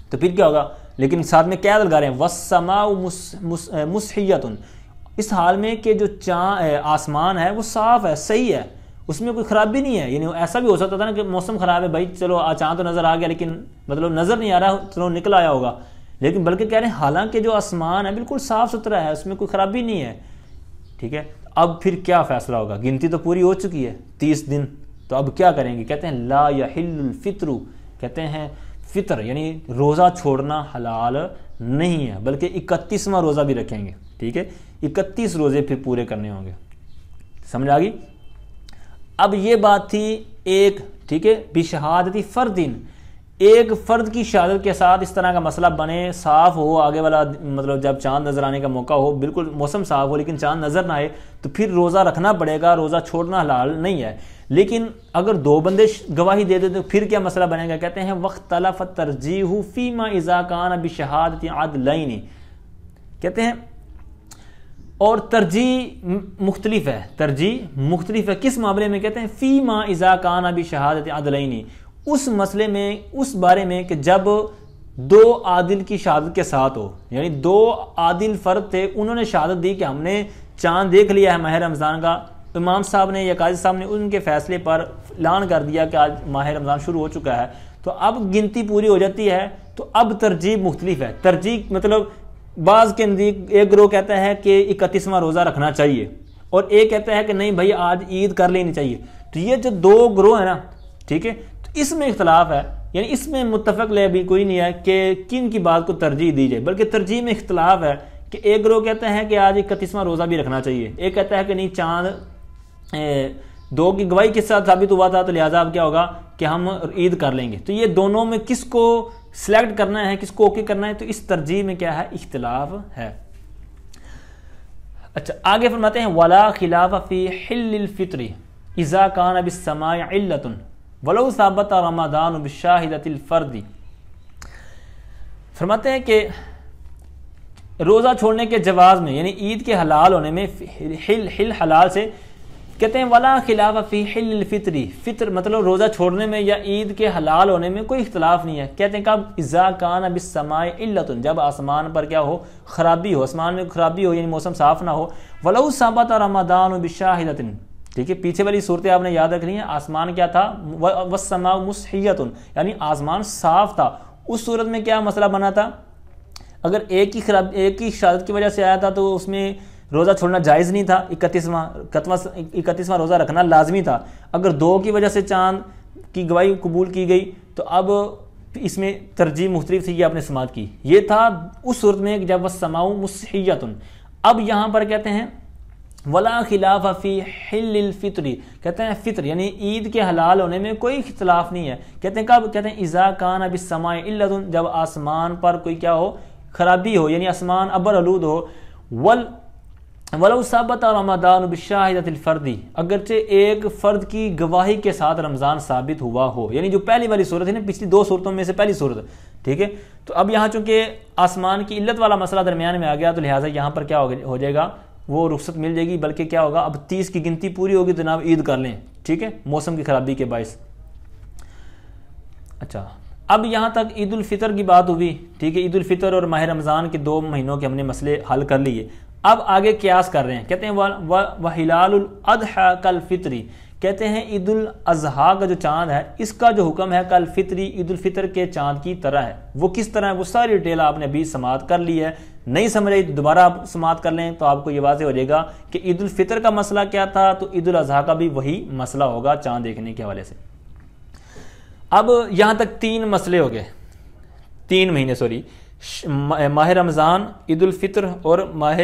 B: تو پھر کیا ہوگا، لیکن ساتھ میں کیا لگا رہے ہیں، والسماء مسحیۃ، اس حال میں کہ جو آسمان ہے وہ صاف ہے، صحیح ہے، اس میں کوئی خرابی نہیں ہے، یعنی ایسا بھی ہو سکتا تھا نا کہ موسم خراب ہے بھائی، چلو چاند تو نظر آ گیا لیکن مطلب نظر نہیں آ رہا، چلو نکل آیا ہوگا، لیکن بلکہ کہہ رہے ہیں حالانکہ جو آسمان ہے بالکل صاف ستھرا ہے، اس میں کوئی خرابی نہیں ہے، ٹھیک ہے۔ اب پھر کیا فیصلہ ہوگا، گنتی تو پوری ہو چکی ہے 30 دن، تو اب کیا کریں گے، کہتے ہیں لا یحل الفطر، کہتے ہیں فطر یعنی روزہ چھوڑنا حلال نہیں ہے، بلکہ 31واں روزہ بھی رکھیں گے، ٹھیک ہے، 31 روزے پھر پورے کرنے ہوں گے، سمجھ آ گئی۔ اب یہ بات تھی ایک، ٹھیک ہے، بشہادتی فردن، ایک فرد کی شہادت کے ساتھ اس طرح کا مسئلہ بنے، صاف ہو، آگے والا مطلب جب چاند نظر آنے کا موقع ہو، بالکل موسم صاف ہو لیکن چاند نظر نہ آئے، تو پھر روزہ رکھنا پڑے گا، روزہ چھوڑنا حلال نہیں ہے۔ لیکن اگر 2 بندے گواہی دے دیتے تو پھر کیا مسئلہ بنے گا، کہتے ہیں وَاخْتَلَفَ التَّرْجِيحُ فِيمَا إِذَا كَانَ بِشَهَادَةِ عَدْلَيْنِ، کہتے ہیں اور ترجیح مختلف ہے، ترجیح مختلف ہے کس معاملے میں، کہتے ہیں فِيمَا إِذَا كَانَ بِشَهَادَةِ عَدْلَيْنِ، اس مسئلے میں، اس بارے میں کہ جب 2 عادل کی شہادت کے ساتھ ہو، یعنی 2 عادل فرد تھے، انہوں نے شہادت دی کہ ہم نے چاند دیکھ لیا ہے ماہ رمضان کا، امام صاحب نے یا قاضی صاحب نے ان کے فیصلے پر اعلان کر دیا کہ آج ماہ رمضان شروع ہو چکا ہے، تو اب گنتی پوری ہو جاتی ہے، تو اب ترجیح مختلف ہے، ترجیح مطلب بعض کے نزدیک ایک گروہ کہتا ہے کہ 31واں روزہ رکھنا چاہیے، اور ایک کہتا ہے کہ نہیں بھائی آج عید کر لینی چاہیے، تو یہ جو 2 گروہ ہیں نا، ٹھیک ہے، تو اس میں اختلاف ہے، یعنی اس میں متفق لے بھی کوئی نہیں ہے کہ کن کی بات کو ترجیح دی جائے، بلکہ ترجیح میں اختلاف ہے کہ ایک گروہ کہتا ہے کہ آج 31واں روزہ بھی رکھنا چاہیے، ایک کہتا ہے کہ نہیں چاند 2 کی گواہی کے ساتھ ثابت ہوا تھا تو لہٰذا اب کیا ہوگا کہ ہم عید کر لیں گے، تو یہ دونوں میں کس کو سلیکٹ کرنا ہے، کس کو اوکے کرنا ہے، تو اس ترجیح میں کیا ہے، اختلاف ہے۔ اچھا آگے فرماتے ہیں ولا خلاف فی حل الفطر اذا کان بالسماع علۃ ولو ثابت رمضان بشاہدۃ الفرد، فرماتے ہیں کہ روزہ چھوڑنے کے جواز میں، یعنی عید کے حلال ہونے میں، حل حلال سے، کہتے ہیں ولا خلاف فی حل الفطر، فطر مطلب روزہ چھوڑنے میں یا عید کے حلال ہونے میں کوئی اختلاف نہیں ہے، کہتے ہیں کب اذا کان بالسماع علۃ، جب آسمان پر کیا ہو، خرابی ہو، آسمان میں خرابی ہو، یعنی موسم صاف نہ ہو، ولو ثابت رمضان بشاہدۃ، ٹھیک ہے، پیچھے والی صورتیں آپ نے یاد رکھنی ہے، آسمان کیا تھا، والسماء مسحیۃ، یعنی آسمان صاف تھا، اس صورت میں کیا مسئلہ بنا تھا، اگر ایک کی شہادت کی وجہ سے آیا تھا تو اس میں روزہ چھوڑنا جائز نہیں تھا، 31واں روزہ رکھنا لازمی تھا، اگر 2 کی وجہ سے چاند کی گواہی قبول کی گئی تو اب اس میں ترجیح مختلف تھی، یہ آپ نے سماعت کی. یہ تھا اس صورت میں جب والسماء مسحیۃ. اب یہاں پر کہتے ہیں ولا خلاف فی حل الفطر، کہتے ہیں فطر یعنی عید کے حلال ہونے میں کوئی اختلاف نہیں ہے. کہتے ہیں کب؟ کہتے ہیں اذا کان بالسماء علۃ، جب آسمان پر کوئی کیا ہو، خرابی ہو، یعنی آسمان ابر آلود ہو. ولو ثبت رمضان بالشاہدۃ الفردی، اگرچہ ایک فرد کی گواہی کے ساتھ رمضان ثابت ہوا ہو، یعنی جو پہلی والی صورت ہے نا، پچھلی دو صورتوں میں سے پہلی صورت، ٹھیک ہے. تو اب یہاں چونکہ آسمان کی علت والا مسئلہ درمیان میں آ گیا تو لہٰذا یہاں پر کیا ہو جائے گا، وہ رخصت مل جائے گی، بلکہ کیا ہوگا، اب 30 کی گنتی پوری ہوگی تو جناب عید کر لیں، ٹھیک ہے، موسم کی خرابی کے باعث. اچھا اب یہاں تک عید الفطر کی بات ہوئی، ٹھیک ہے. عید الفطر اور ماہ رمضان کے 2 مہینوں کے ہم نے مسئلے حل کر لیے. اب آگے قیاس کر رہے ہیں. کہتے ہیں وَهِلَالُ الْأَضْحَى كَالْفِطْرِ، کہتے ہیں عید الاضحیٰ کا جو چاند ہے اس کا جو حکم ہے کالفطری، عید الفطر کے چاند کی طرح ہے. وہ کس طرح ہے وہ ساری ڈیٹیل آپ نے ابھی سماعت کر لی ہے. نہیں سمجھ آئی تو دوبارہ آپ سماعت کر لیں تو آپ کو یہ واضح ہو جائے گا کہ عید الفطر کا مسئلہ کیا تھا، تو عید الاضحیٰ کا بھی وہی مسئلہ ہوگا چاند دیکھنے کے حوالے سے. اب یہاں تک 3 مسئلے ہو گئے، 3 مہینے ماہ رمضان، عید الفطر اور ماہ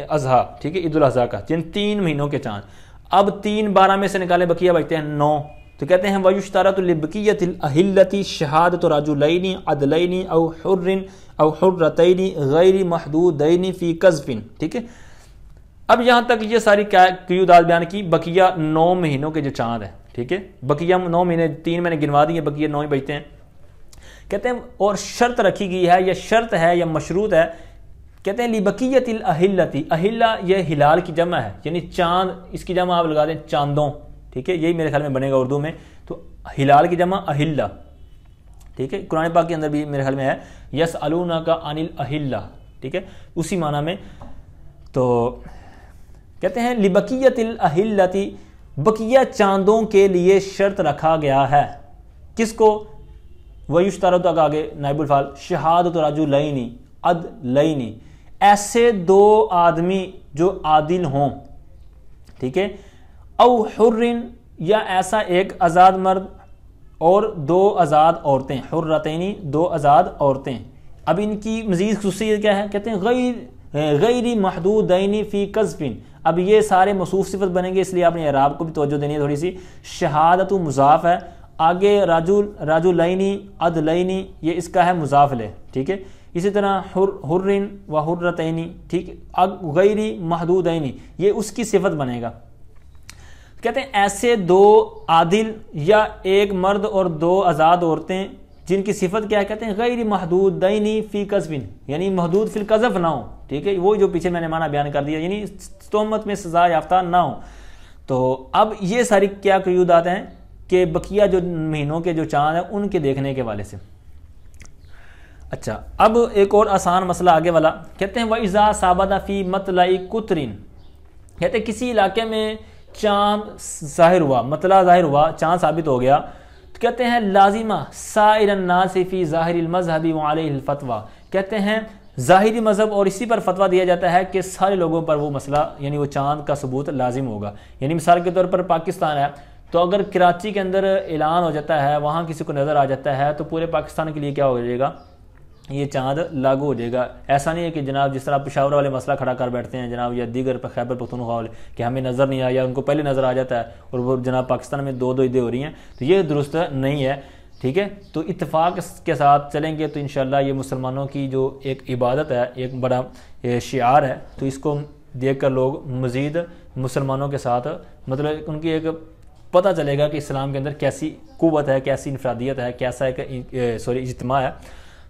B: اضحیٰ، ٹھیک ہے، عید الاضحیٰ کا، جن 3 مہینوں کے چاند. اب 3 12 میں سے نکالے بقیہ بچتے ہیں 9. تو کہتے ہیں وَيُشْتَرَطُ لِبْقِيَّةِ الْأَهِلَّةِ شَهَادَةُ رَجُلَيْنِ عَدْلَيْنِ أَوْ حُرٍّ أَوْ حُرَّتَيْنِ غَيْرِ مَحْدُودَيْنِ فِي قَذْفٍ، ٹھیک ہے. اب یہاں تک یہ ساری قیودات بیان کی. بقیہ 9 مہینوں کے جو چاند ہیں، ٹھیک ہے، بقیہ 9 مہینے 3 میں نے گنوا دیے، بقیہ 9 ہی بچتے ہیں. کہتے ہیں اور شرط رکھی گئی ہے، یا شرط ہے یا مشروط ہے. کہتے ہیں لِبَقِيَّةِ الْأَهِلَّةِ، اہلہ یہ ہلال کی جمع ہے، یعنی چاند، اس کی جمع آپ لگا دیں چاندوں، ٹھیک ہے، یہی میرے خیال میں بنے گا اردو میں. تو ہلال کی جمع اہلہ، ٹھیک ہے. قرآن پاک کے اندر بھی میرے خیال میں ہے یسألونک عن الاہلہ، ٹھیک ہے، اسی معنی میں. تو کہتے ہیں لِبَقِيَّةِ الْأَهِلَّةِ، بقیہ چاندوں کے لیے شرط رکھا گیا ہے. کس کو؟ وَيُشْتَرَطُ آگے نائب الفعل شہادۃ رجلین عدلین، ایسے 2 آدمی جو عادل ہوں، ٹھیک ہے، او حرن، یا ایسا ایک آزاد مرد اور 2 آزاد عورتیں، حرتین 2 آزاد عورتیں. اب ان کی مزید خصوصیت کیا ہے؟ کہتے ہیں غیر محدودین فی قذف. اب یہ سارے موصوف صفت بنیں گے، اس لیے آپ نے اعراب کو بھی توجہ دینی ہے تھوڑی سی. شہادت مضاف ہے، آگے رجلین عدلین یہ اس کا ہے مضاف لے، ٹھیک ہے. اسی طرح حرن و حرتین، ٹھیک ہے، غیر محدودین یہ اس کی صفت بنے گا. کہتے ہیں ایسے 2 عادل یا ایک مرد اور 2 آزاد عورتیں جن کی صفت کیا ہے؟ کہتے ہیں غیر محدودین فی قذف، یعنی محدود فی القذف نہ ہو، ٹھیک ہے، وہ جو پیچھے میں نے معنی بیان کر دیا، یعنی تہمت میں سزا یافتہ نہ ہو. تو اب یہ ساری کیا قیودات ہیں کہ بقیہ جو مہینوں کے جو چاند ہیں ان کے دیکھنے کے والے سے. اچھا اب ایک اور آسان مسئلہ آگے والا. کہتے ہیں وَإِذَا ثَبَتَ فِي مَطْلَعِ قُطْرٍ، کہتے ہیں کسی علاقے میں چاند ظاہر ہوا، مطلع ظاہر ہوا، چاند ثابت ہو گیا، تو کہتے ہیں لازمہ سائر الناس فی ظاہر المذہب وعلیہ الفتویٰ، کہتے ہیں ظاہری مذہب اور اسی پر فتویٰ دیا جاتا ہے کہ سارے لوگوں پر وہ مسئلہ یعنی وہ چاند کا ثبوت لازم ہوگا. یعنی مثال کے طور پر پاکستان ہے تو اگر کراچی کے اندر اعلان ہو جاتا ہے، وہاں کسی کو نظر آ جاتا ہے تو پورے پاکستان کے لیے کیا ہو جائے گا، یہ چاند لاگو ہو جائے گا. ایسا نہیں ہے کہ جناب جس طرح پشاور والے مسئلہ کھڑا کر بیٹھتے ہیں جناب، یا دیگر پر خیبر پختونخوا والے کہ ہمیں نظر نہیں آیا، ان کو پہلے نظر آ جاتا ہے اور وہ جناب پاکستان میں 2 عیدیں ہو رہی ہیں، تو یہ درست نہیں ہے، ٹھیک ہے. تو اتفاق کے ساتھ چلیں گے تو انشاءاللہ یہ مسلمانوں کی جو ایک عبادت ہے، ایک بڑا شعار ہے، تو اس کو دیکھ کر لوگ مزید مسلمانوں کے ساتھ مطلب ان کی ایک پتہ چلے گا کہ اسلام کے اندر کیسی قوت ہے، کیسی انفرادیت ہے، کیسا ایک اجتماع ہے.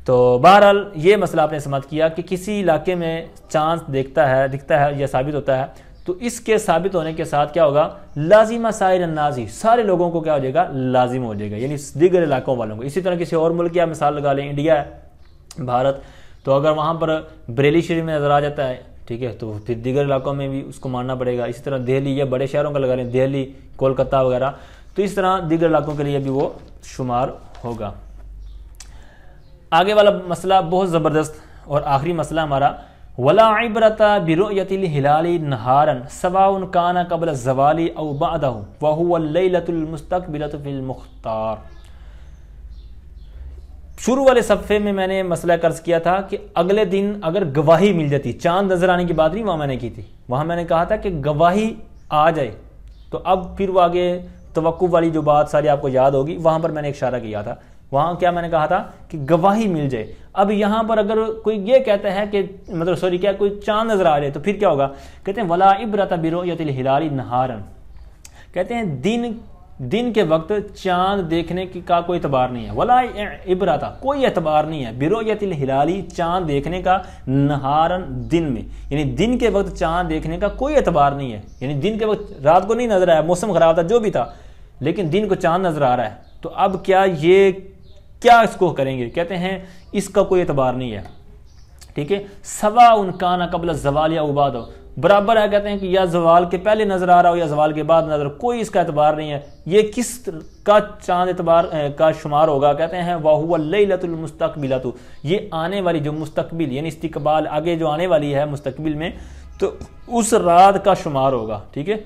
B: تو بہرحال یہ مسئلہ آپ نے سمجھ کیا کہ کسی علاقے میں چاند دکھتا ہے یا ثابت ہوتا ہے تو اس کے ثابت ہونے کے ساتھ کیا ہوگا، لازمہ سائر الناس، سارے لوگوں کو کیا ہو جائے گا، لازم ہو جائے گا، یعنی دیگر علاقوں والوں کو. اسی طرح کسی اور ملک کی آپ مثال لگا لیں، انڈیا ہے، بھارت، تو اگر وہاں پر بریلی شریف میں نظر آ جاتا ہے، ٹھیک ہے، تو پھر دیگر علاقوں میں بھی اس کو ماننا پڑے گا. اسی طرح دہلی یا بڑے شہروں کا لگا لیں، دہلی، کولکتہ وغیرہ، تو اس طرح دیگر علاقوں کے لیے بھی وہ شمار ہوگا. آگے والا مسئلہ بہت زبردست اور آخری مسئلہ ہمارا، ولا عبرۃ برؤیۃ الہلال نہارا سواء کان قبل الزوال او بعدہ وہو اللیلۃ المستقبلۃ فی المختار۔ شروع والے صفحے میں نے مسئلہ عرض کیا تھا کہ اگلے دن اگر گواہی مل جاتی، چاند نظر آنے کی بات نہیں وہاں میں نے کی تھی، وہاں میں نے کہا تھا کہ گواہی آ جائے تو اب پھر وہ آگے توقع والی جو بات ساری آپ کو یاد ہوگی، وہاں پر میں نے ایک اشارہ کیا تھا، وہاں کیا میں نے کہا تھا کہ گواہی مل جائے۔ اب یہاں پر اگر کوئی یہ کہتا ہے کہ مطلب کیا کوئی چاند نظر آ جائے تو پھر کیا ہوگا؟ کہتے ہیں ولا عبرۃ برؤیۃ الہلال نہارا، کہتے ہیں دن کے وقت چاند دیکھنے کا کوئی اعتبار نہیں ہے، ولا عبرۃ کوئی اعتبار نہیں ہے، برؤیۃ الہلال چاند دیکھنے کا، نہارا دن میں، یعنی دن کے وقت چاند دیکھنے کا کوئی اعتبار نہیں ہے، یعنی دن کے وقت رات کو نہیں نظر آیا، موسم خراب تھا جو بھی تھا، لیکن دن کو چاند نظر آ رہا ہے، تو اب کیا اس کو کریں گے؟ کہتے ہیں اس کا کوئی اعتبار نہیں ہے، ٹھیک ہے۔ سواء کان قبل الزوال یا بعدہ، برابر ہے، کہتے ہیں کہ یا زوال کے پہلے نظر آ رہا ہو یا زوال کے بعد نظر، کوئی اس کا اعتبار نہیں ہے، یہ کس کا چاند اعتبار کا شمار ہوگا؟ کہتے ہیں وَهُوَ اللَّيْلَةُ الْمُسْتَقْبِلَةُ، یہ آنے والی جو مستقبل یعنی استقبال آگے جو آنے والی ہے مستقبل میں، تو اس رات کا شمار ہوگا، ٹھیک ہے،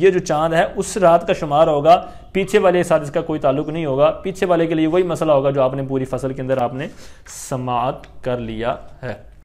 B: یہ جو چاند ہے اس رات کا شمار ہوگا، پیچھے والے ساتھ اس کا کوئی تعلق نہیں ہوگا، پیچھے والے کے لیے وہی مسئلہ ہوگا جو آپ نے پوری فصل کے اندر آپ نے سماعت کر لیا ہے۔